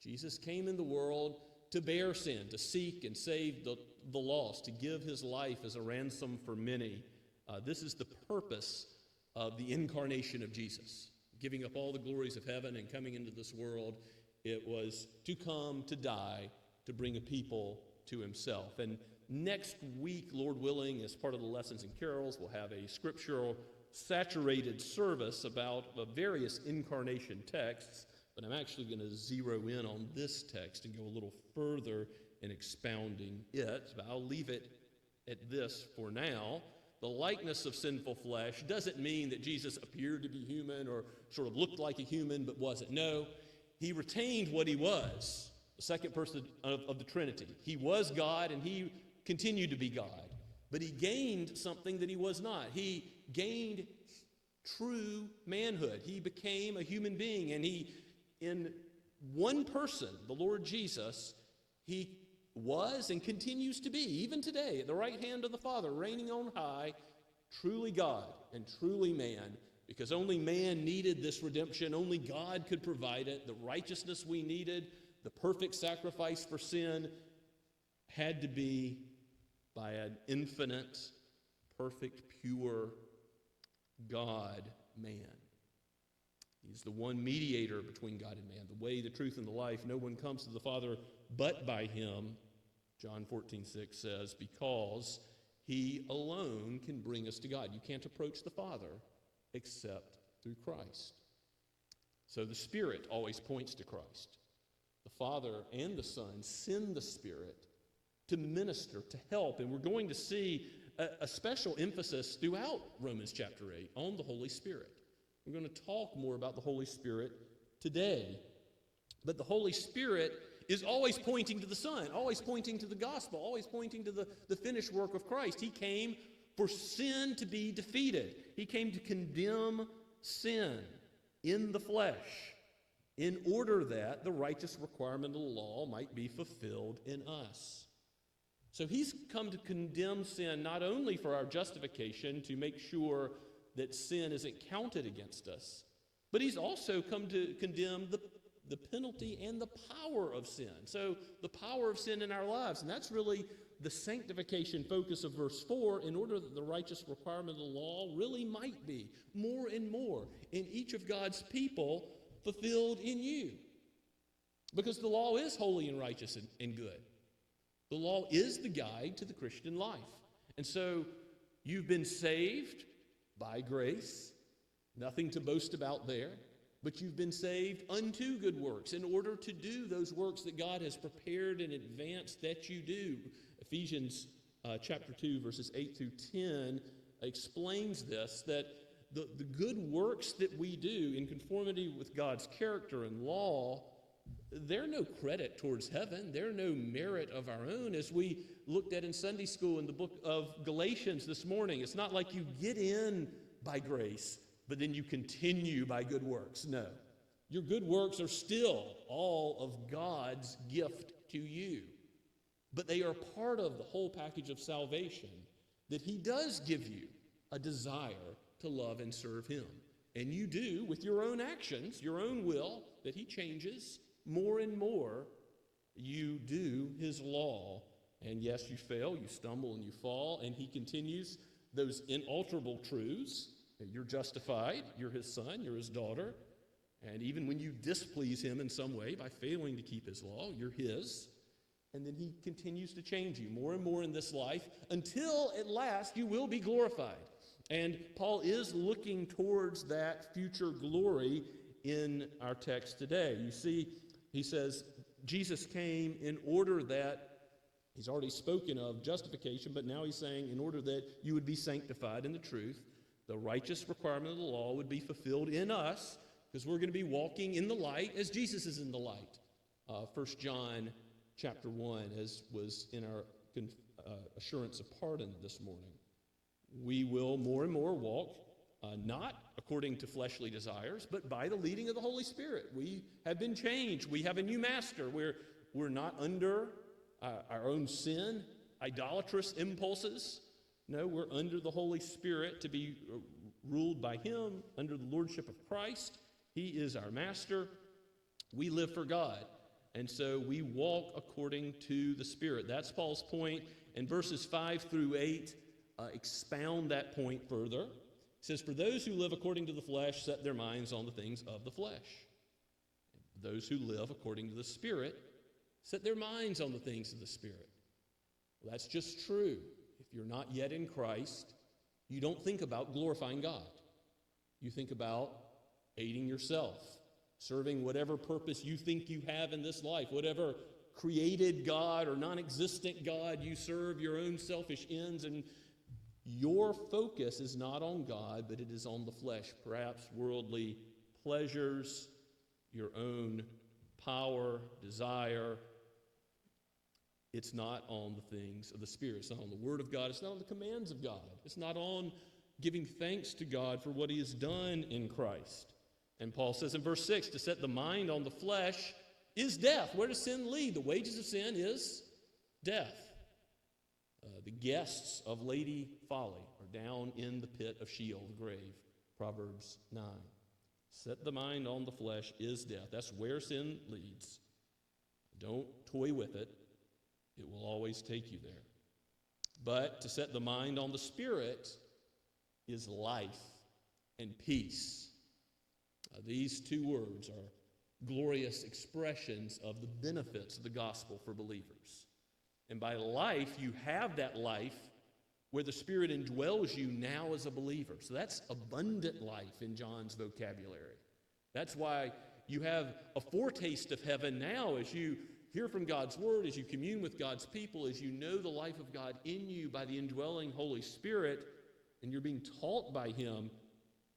[SPEAKER 4] Jesus came in the world to bear sin, to seek and save the lost, to give his life as a ransom for many. This is the purpose of the incarnation of Jesus. Giving up all the glories of heaven and coming into this world, it was to come, to die, to bring a people to himself. And next week, Lord willing, as part of the lessons and carols, we'll have a scriptural saturated service about various incarnation texts, but I'm actually going to zero in on this text and go a little further in expounding it. But I'll leave it at this for now. The likeness of sinful flesh doesn't mean that Jesus appeared to be human or sort of looked like a human but wasn't. No, he retained what he was, the second person of the Trinity. He was God and he continued to be God, but he gained something that he was not. He gained true manhood. He became a human being, and he, in one person, the Lord Jesus, he was and continues to be, even today, at the right hand of the Father, reigning on high, truly God and truly man, because only man needed this redemption. Only God could provide it. The righteousness we needed, the perfect sacrifice for sin, had to be by an infinite, perfect, pure God-man. He's the one mediator between God and man, the way, the truth, and the life. No one comes to the Father but by him, John 14:6 says, because he alone can bring us to God. You can't approach the Father except through Christ. So the Spirit always points to Christ. The Father and the Son send the Spirit to minister, to help. And we're going to see a special emphasis throughout Romans chapter 8 on the Holy Spirit. We're going to talk more about the Holy Spirit today. But the Holy Spirit is always pointing to the Son, always pointing to the gospel, always pointing to the finished work of Christ. He came for sin to be defeated. He came to condemn sin in the flesh in order that the righteous requirement of the law might be fulfilled in us. So he's come to condemn sin not only for our justification, to make sure that sin isn't counted against us, but he's also come to condemn the penalty and the power of sin. So the power of sin in our lives, and that's really the sanctification focus of verse 4, in order that the righteous requirement of the law really might be more and more in each of God's people fulfilled in you. Because the law is holy and righteous and good. The law is the guide to the Christian life. And so you've been saved by grace, nothing to boast about there, but you've been saved unto good works in order to do those works that God has prepared in advance that you do. Ephesians chapter 2, verses 8 through 10 explains this, that the good works that we do in conformity with God's character and law, they're no credit towards heaven. They're no merit of our own. As we looked at in Sunday school in the book of Galatians this morning, it's not like you get in by grace, but then you continue by good works. No. Your good works are still all of God's gift to you. But they are part of the whole package of salvation that he does give you a desire to love and serve him. And you do with your own actions, your own will, that he changes more and more. You do his law. And yes, you fail, you stumble, and you fall. And he continues those inalterable truths. You're justified. You're his son. You're his daughter. And even when you displease him in some way by failing to keep his law, you're his. And then he continues to change you more and more in this life until at last you will be glorified. And Paul is looking towards that future glory in our text today. You see, he says, Jesus came in order that, he's already spoken of justification, but now he's saying in order that you would be sanctified in the truth, the righteous requirement of the law would be fulfilled in us, because we're going to be walking in the light as Jesus is in the light. 1 John chapter 1, as was in our assurance of pardon this morning. We will more and more walk not according to fleshly desires, but by the leading of the Holy Spirit. We have been changed. We have a new master. We're not under our own sin, idolatrous impulses. No, we're under the Holy Spirit to be ruled by him, under the lordship of Christ. He is our master. We live for God. And so we walk according to the Spirit. That's Paul's point. And verses 5 through 8 expound that point further. It says, for those who live according to the flesh set their minds on the things of the flesh. Those who live according to the Spirit set their minds on the things of the Spirit. Well, that's just true. If you're not yet in Christ, you don't think about glorifying God. You think about aiding yourself, serving whatever purpose you think you have in this life, whatever created God or non-existent God you serve, your own selfish ends, and your focus is not on God, but it is on the flesh, perhaps worldly pleasures, your own power, desire. It's not on the things of the Spirit. It's not on the Word of God. It's not on the commands of God. It's not on giving thanks to God for what he has done in Christ. And Paul says in verse 6, to set the mind on the flesh is death. Where does sin lead? The wages of sin is death. The guests of Lady Folly are down in the pit of Sheol, the grave. Proverbs 9. Set the mind on the flesh is death. That's where sin leads. Don't toy with it. It will always take you there. But to set the mind on the Spirit is life and peace. These two words are glorious expressions of the benefits of the gospel for believers. And by life, you have that life where the Spirit indwells you now as a believer. So that's abundant life in John's vocabulary. That's why you have a foretaste of heaven now as you hear from God's word, as you commune with God's people, as you know the life of God in you by the indwelling Holy Spirit, and you're being taught by him.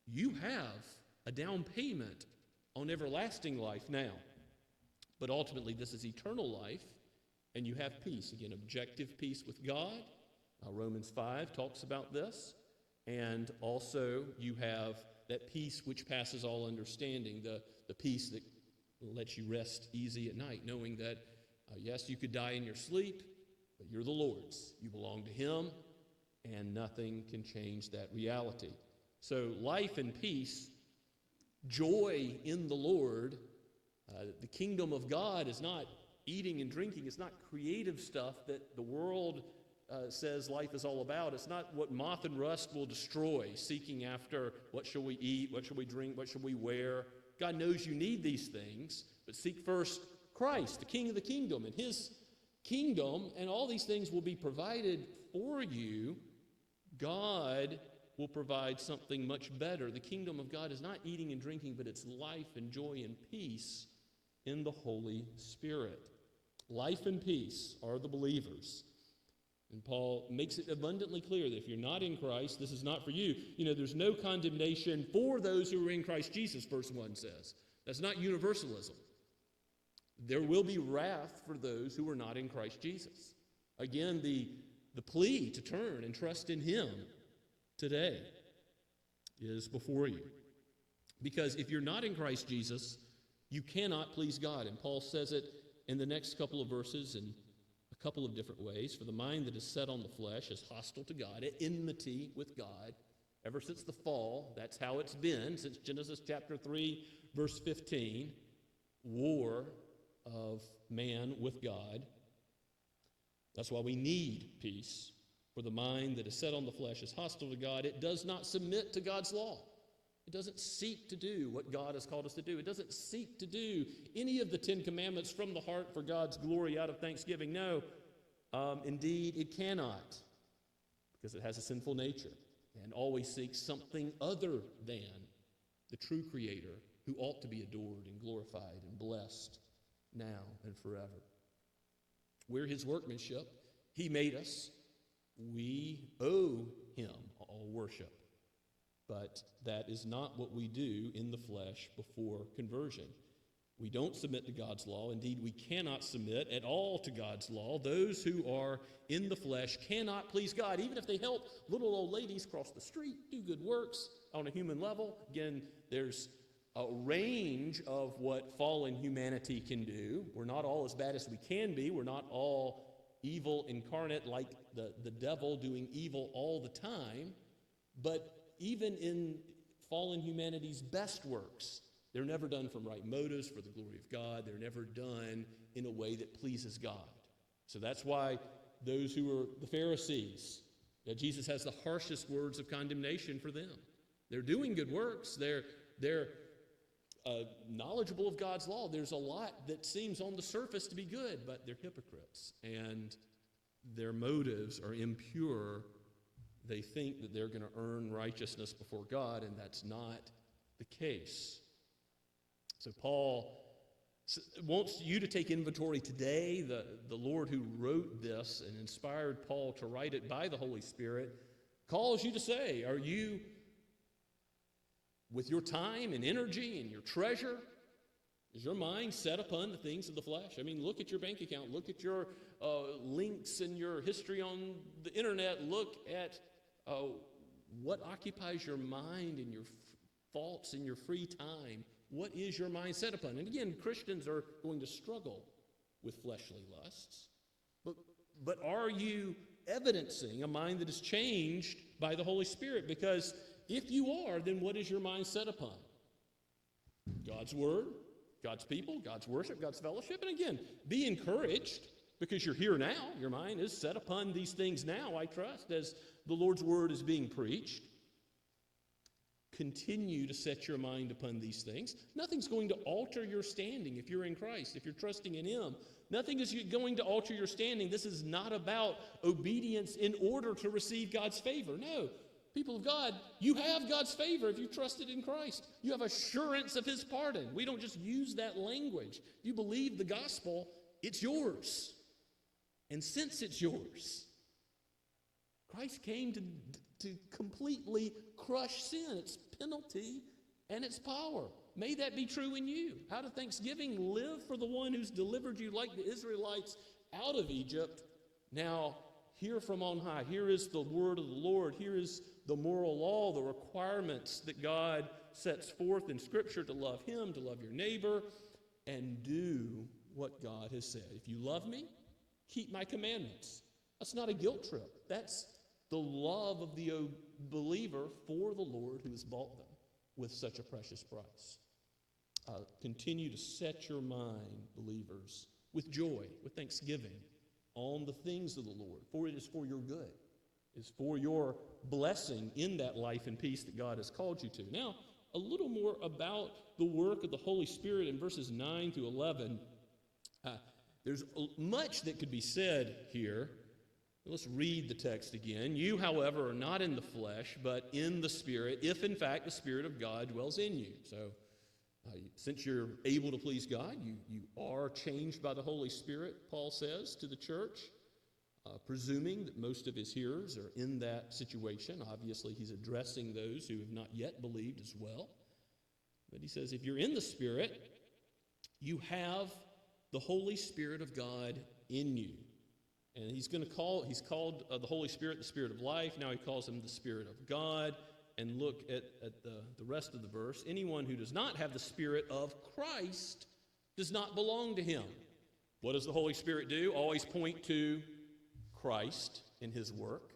[SPEAKER 4] You have a down payment on everlasting life now. But ultimately, this is eternal life, and you have peace. Again, objective peace with God. Romans 5 talks about this. And also, you have that peace which passes all understanding, the peace that lets you rest easy at night, knowing that, yes, you could die in your sleep, but you're the Lord's. You belong to him, and nothing can change that reality. So life and peace, joy in the Lord. The kingdom of God is not eating and drinking. It's not creative stuff that the world says life is all about. It's not what moth and rust will destroy, seeking after what shall we eat, what shall we drink, what shall we wear. God knows you need these things, but seek first Christ, the King of the kingdom, and his kingdom, and all these things will be provided for you. God will provide something much better. The kingdom of God is not eating and drinking, but it's life and joy and peace in the Holy Spirit. Life and peace are the believers. And Paul makes it abundantly clear that if you're not in Christ, this is not for you. You know, there's no condemnation for those who are in Christ Jesus, verse 1 says. That's not universalism. There will be wrath for those who are not in Christ Jesus. Again, the plea to turn and trust in him today is before you. Because if you're not in Christ Jesus, You cannot please God. And Paul says it in the next couple of verses in a couple of different ways. For the mind that is set on the flesh is hostile to God, at enmity with God. Ever since the fall, that's how it's been, since Genesis chapter 3, verse 15. War of man with God. That's why we need peace. For the mind that is set on the flesh is hostile to God. It does not submit to God's law. It doesn't seek to do what God has called us to do. It doesn't seek to do any of the 10 commandments from the heart for God's glory out of thanksgiving. No, indeed, it cannot, because it has a sinful nature and always seeks something other than the true Creator who ought to be adored and glorified and blessed now and forever. We're His workmanship. He made us. We owe Him all worship. But that is not what we do in the flesh before conversion. We don't submit to God's law. Indeed, we cannot submit at all to God's law. Those who are in the flesh cannot please God, even if they help little old ladies cross the street, do good works on a human level. Again, there's a range of what fallen humanity can do. We're not all as bad as we can be. We're not all evil incarnate like the devil doing evil all the time. But even in fallen humanity's best works, they're never done from right motives for the glory of God. They're never done in a way that pleases God. So that's why those who are the Pharisees, Jesus has the harshest words of condemnation for them. They're doing good works. They're knowledgeable of God's law. There's a lot that seems on the surface to be good, but they're hypocrites, and their motives are impure. They think that they're going to earn righteousness before God, and that's not the case. So Paul wants you to take inventory today. The Lord who wrote this and inspired Paul to write it by the Holy Spirit calls you to say, are you, with your time and energy and your treasure, is your mind set upon the things of the flesh? I mean, look at your bank account. Look at your links and your history on the internet. Look at what occupies your mind and your thoughts in your free time. What is your mind set upon? And again, Christians are going to struggle with fleshly lusts. But are you evidencing a mind that is changed by the Holy Spirit? Because if you are, then what is your mind set upon? God's Word, God's people, God's worship, God's fellowship. And again, be encouraged because you're here now. Your mind is set upon these things now, I trust, as the Lord's Word is being preached. Continue to set your mind upon these things. Nothing's going to alter your standing if you're in Christ, if you're trusting in Him. Nothing is going to alter your standing. This is not about obedience in order to receive God's favor. No. People of God, you have God's favor if you trusted in Christ. You have assurance of His pardon. We don't just use that language. If you believe the gospel, it's yours. And since it's yours, Christ came to completely crush sin, its penalty and its power. May that be true in you. Out of thanksgiving, live for the one who's delivered you like the Israelites out of Egypt. Now, hear from on high. Here is the word of the Lord. Here is the moral law, the requirements that God sets forth in Scripture to love Him, to love your neighbor, and do what God has said. If you love me, keep my commandments. That's not a guilt trip. That's the love of the believer for the Lord who has bought them with such a precious price. Continue to set your mind, believers, with joy, with thanksgiving, on the things of the Lord, for it is for your good. It is for your blessing in that life and peace that God has called you to. Now, a little more about the work of the Holy Spirit in verses 9 through 11. There's much that could be said here. Let's read the text again. You, however, are not in the flesh, but in the Spirit, if in fact the Spirit of God dwells in you. So, since you're able to please God, you are changed by the Holy Spirit, Paul says to the church, presuming that most of his hearers are in that situation. Obviously, he's addressing those who have not yet believed as well. But he says, if you're in the Spirit, you have the Holy Spirit of God in you. And he's called the Holy Spirit the Spirit of life. Now he calls him the Spirit of God. and look at the rest of the verse. Anyone who does not have the Spirit of Christ does not belong to him. What does the Holy Spirit do? Always point to Christ in his work.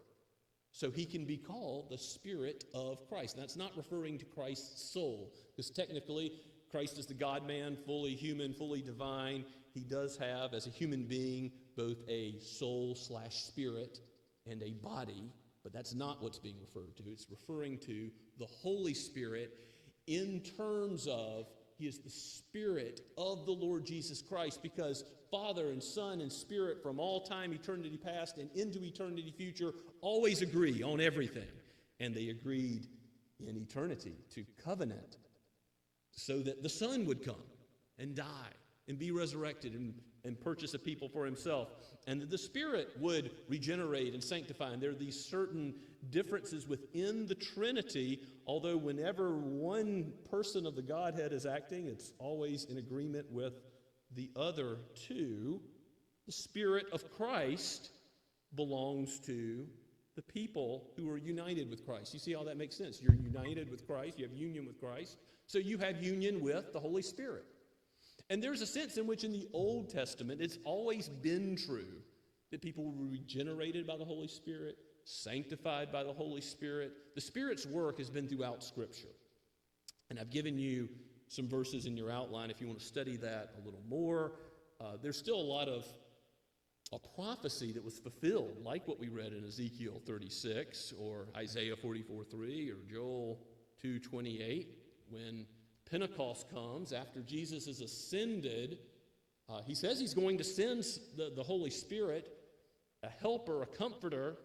[SPEAKER 4] So he can be called the Spirit of Christ. That's not referring to Christ's soul, because technically Christ is the God-man, fully human, fully divine. He does have, as a human being, both a soul/spirit and a body, but that's not what's being referred to. It's referring to the Holy Spirit in terms of he is the Spirit of the Lord Jesus Christ, because Father and Son and Spirit from all time, eternity past, and into eternity future always agree on everything. And they agreed in eternity to covenant so that the Son would come and die and be resurrected and purchase a people for himself, and that the Spirit would regenerate and sanctify. And there are these certain differences within the Trinity, although whenever one person of the Godhead is acting, it's always in agreement with the other two. The Spirit of Christ belongs to the people who are united with Christ. You see how that makes sense? You're united with Christ, you have union with Christ, so you have union with the Holy Spirit. And there's a sense in which in the Old Testament it's always been true that people were regenerated by the Holy Spirit, sanctified by the Holy Spirit. The Spirit's work has been throughout Scripture. And I've given you some verses in your outline if you want to study that a little more. There's still a lot of a prophecy that was fulfilled, like what we read in Ezekiel 36 or Isaiah 44:3 or Joel 2:28, when Pentecost comes after Jesus is ascended. He says he's going to send the Holy Spirit, a helper, a comforter,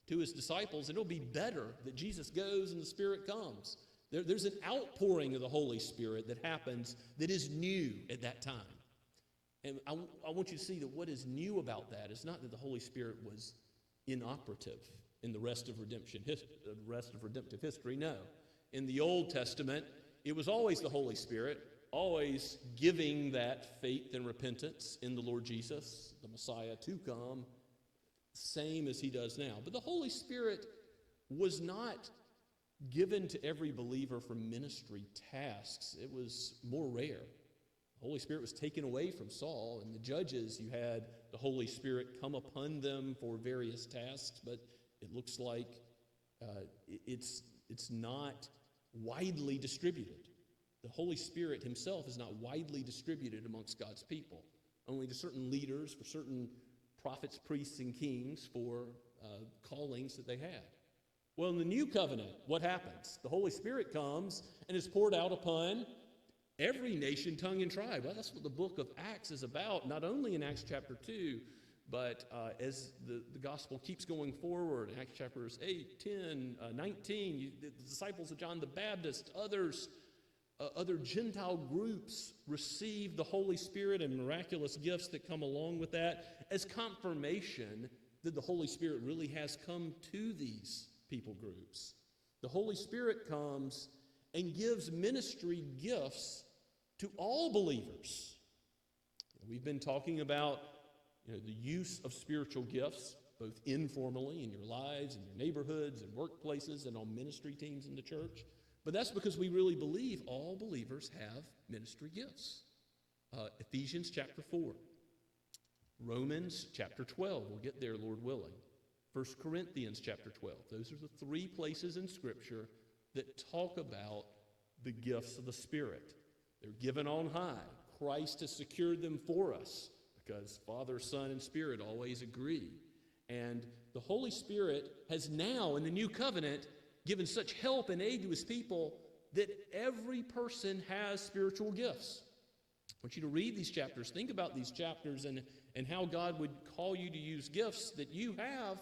[SPEAKER 4] to his disciples, and it'll be better that Jesus goes and the Spirit comes. There's an outpouring of the Holy Spirit that happens that is new at that time. And I want you to see that what is new about that is not that the Holy Spirit was inoperative in the rest of redemptive history. No. In the Old Testament, it was always the Holy Spirit, always giving that faith and repentance in the Lord Jesus, the Messiah, to come, same as he does now. But the Holy Spirit was not given to every believer for ministry tasks. It was more rare. The Holy Spirit was taken away from Saul, and the judges, you had the Holy Spirit come upon them for various tasks, but it looks like it's not widely distributed. The Holy Spirit himself is not widely distributed amongst God's people, only to certain leaders, for certain prophets, priests, and kings for callings that they had. Well, in the new covenant, what happens? The Holy Spirit comes and is poured out upon every nation, tongue, and tribe. Well, that's what the book of Acts is about, not only in Acts chapter 2, but as the gospel keeps going forward, in Acts chapters 8, 10, 19, the disciples of John the Baptist, other Gentile groups receive the Holy Spirit and miraculous gifts that come along with that as confirmation that the Holy Spirit really has come to these people groups. The Holy Spirit comes and gives ministry gifts to all believers. We've been talking about the use of spiritual gifts, both informally in your lives, in your neighborhoods, and workplaces, and on ministry teams in the church. But that's because we really believe all believers have ministry gifts. Ephesians chapter 4. Romans chapter 12. We'll get there, Lord willing. 1 Corinthians chapter 12. Those are the three places in Scripture that talk about the gifts of the Spirit. They're given on high. Christ has secured them for us because Father, Son, and Spirit always agree. And the Holy Spirit has now, in the new covenant, given such help and aid to his people that every person has spiritual gifts. I want you to read these chapters. Think about these chapters and how God would call you to use gifts that you have,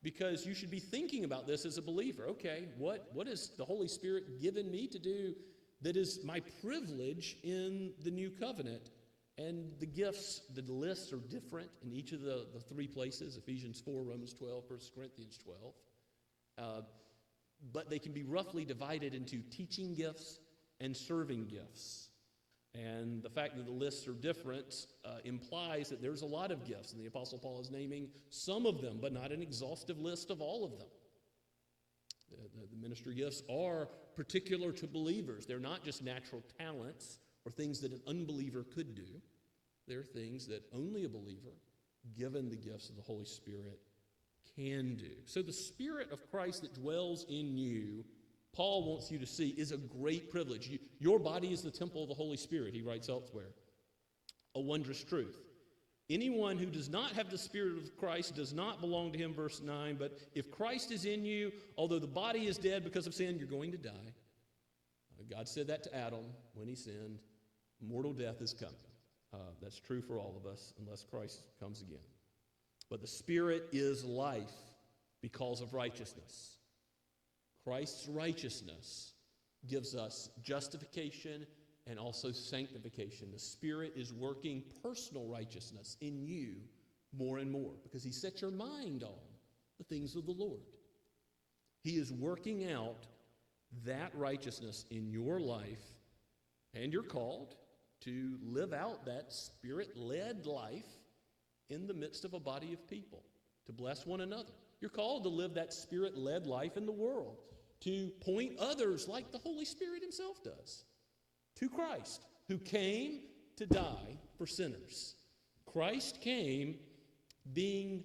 [SPEAKER 4] because you should be thinking about this as a believer. Okay, what has the Holy Spirit given me to do that is my privilege in the new covenant? And the gifts, the lists are different in each of the three places, Ephesians 4, Romans 12, 1 Corinthians 12. But they can be roughly divided into teaching gifts and serving gifts. And the fact that the lists are different implies that there's a lot of gifts, and the Apostle Paul is naming some of them, but not an exhaustive list of all of them. The ministry gifts are particular to believers. They're not just natural talents or things that an unbeliever could do. They're things that only a believer, given the gifts of the Holy Spirit, can do. So the Spirit of Christ that dwells in you, Paul wants you to see, is a great privilege. Your body is the temple of the Holy Spirit, he writes elsewhere. A wondrous truth. Anyone who does not have the Spirit of Christ does not belong to him, verse 9. But if Christ is in you, although the body is dead because of sin, you're going to die. God said that to Adam when he sinned. Mortal death is coming. That's true for all of us unless Christ comes again. But the Spirit is life because of righteousness. Christ's righteousness gives us justification and also sanctification. The Spirit is working personal righteousness in you more and more because he set your mind on the things of the Lord. He is working out that righteousness in your life, and you're called to live out that Spirit-led life in the midst of a body of people, to bless one another. You're called to live that Spirit-led life in the world, to point others like the Holy Spirit himself does, to Christ, who came to die for sinners. Christ came being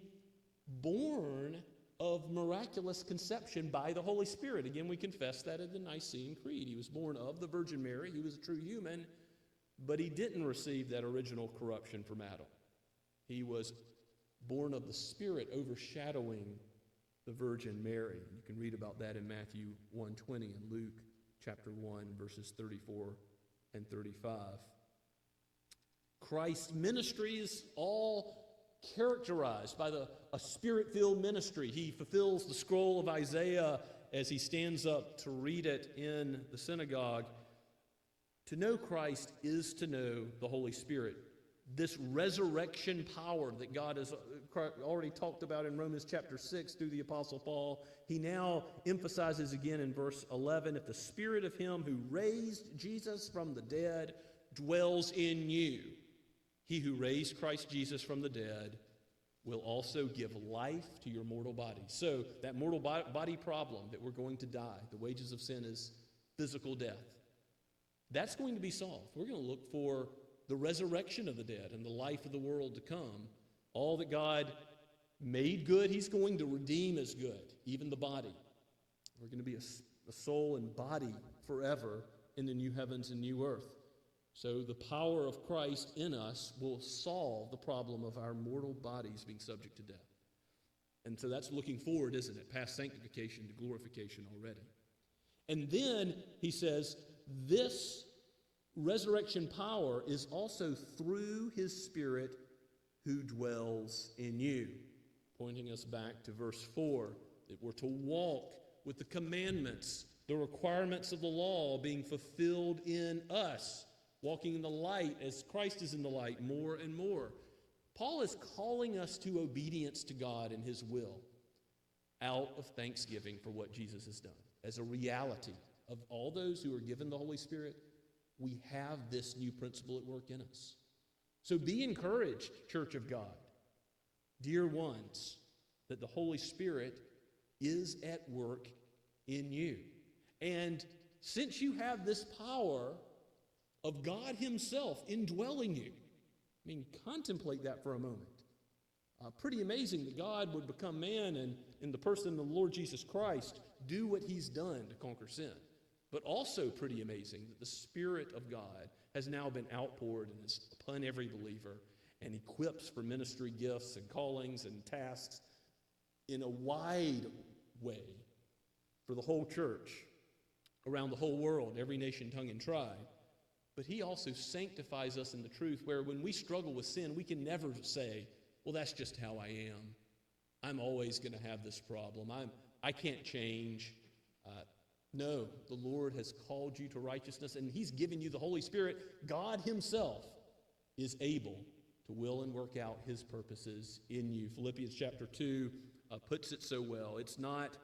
[SPEAKER 4] born of miraculous conception by the Holy Spirit. Again, we confess that in the Nicene Creed. He was born of the Virgin Mary. He was a true human, but he didn't receive that original corruption from Adam. He was born of the Spirit overshadowing the Virgin Mary. You can read about that in Matthew 1:20 and Luke chapter 1, verses 34 and 35. Christ's ministry is all characterized by a Spirit-filled ministry. He fulfills the scroll of Isaiah as he stands up to read it in the synagogue. To know Christ is to know the Holy Spirit. This resurrection power that God has already talked about in Romans chapter 6 through the Apostle Paul, he now emphasizes again in verse 11, if the Spirit of him who raised Jesus from the dead dwells in you, he who raised Christ Jesus from the dead will also give life to your mortal body. So that mortal body problem that we're going to die, the wages of sin is physical death. That's going to be solved. We're going to look for the resurrection of the dead and the life of the world to come. All that God made good, he's going to redeem as good, even the body. We're going to be a soul and body forever in the new heavens and new earth. So the power of Christ in us will solve the problem of our mortal bodies being subject to death. And so that's looking forward, isn't it? Past sanctification to glorification already. And then he says, this resurrection power is also through his Spirit who dwells in you. Pointing us back to verse 4, that we're to walk with the commandments, the requirements of the law being fulfilled in us, walking in the light as Christ is in the light more and more. Paul is calling us to obedience to God and his will out of thanksgiving for what Jesus has done. As a reality of all those who are given the Holy Spirit, we have this new principle at work in us. So be encouraged, Church of God, dear ones, that the Holy Spirit is at work in you. And since you have this power of God himself indwelling you, I mean, contemplate that for a moment. Pretty amazing that God would become man and in the person of the Lord Jesus Christ do what he's done to conquer sin. But also pretty amazing that the Spirit of God has now been outpoured and is upon every believer and equips for ministry gifts and callings and tasks in a wide way for the whole church around the whole world, every nation, tongue, and tribe. But he also sanctifies us in the truth where when we struggle with sin, we can never say, well, that's just how I am. I'm always going to have this problem. I can't change. No, the Lord has called you to righteousness, and he's given you the Holy Spirit. God himself is able to will and work out his purposes in you. Philippians chapter 2 puts it so well. It's not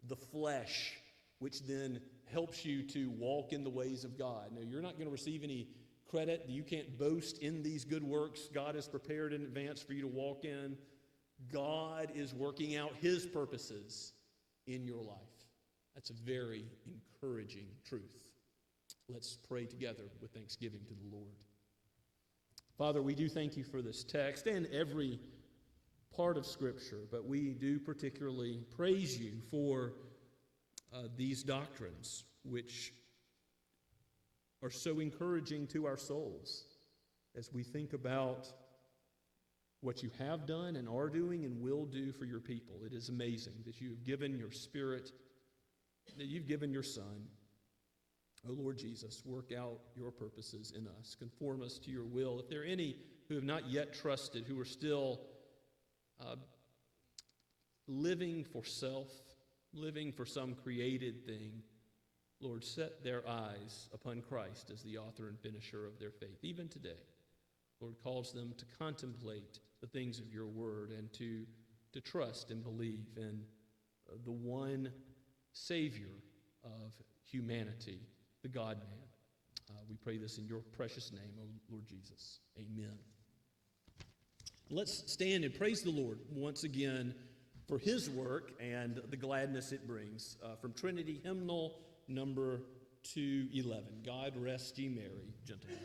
[SPEAKER 4] the flesh which then helps you to walk in the ways of God. No, you're not going to receive any credit. You can't boast in these good works God has prepared in advance for you to walk in. God is working out his purposes in your life. That's a very encouraging truth. Let's pray together with thanksgiving to the Lord. Father, we do thank you for this text and every part of Scripture, but we do particularly praise you for these doctrines, which are so encouraging to our souls as we think about what you have done and are doing and will do for your people. It is amazing that you have given your Spirit, that you've given your Son. Oh Lord Jesus, work out your purposes in us. Conform us to your will. If there are any who have not yet trusted, who are still living for self, living for some created thing, Lord, set their eyes upon Christ as the author and finisher of their faith, even today. Lord, calls them to contemplate the things of your word and to trust and believe in the one Savior of humanity, the God-man. We pray this in your precious name, O Lord Jesus. Amen. Let's stand and praise the Lord once again for his work and the gladness it brings. From Trinity Hymnal number 211, God rest ye merry, gentlemen.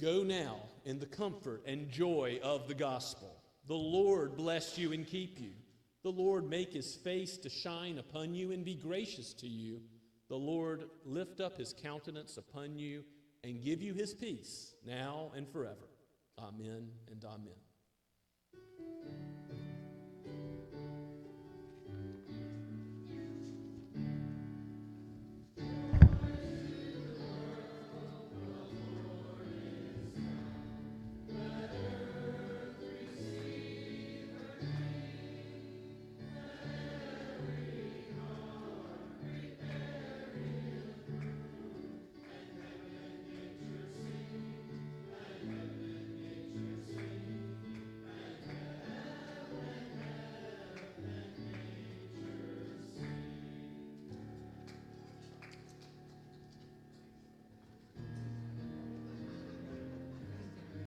[SPEAKER 4] Go now in the comfort and joy of the gospel. The Lord bless you and keep you. The Lord make his face to shine upon you and be gracious to you. The Lord lift up his countenance upon you and give you his peace now and forever. Amen and amen.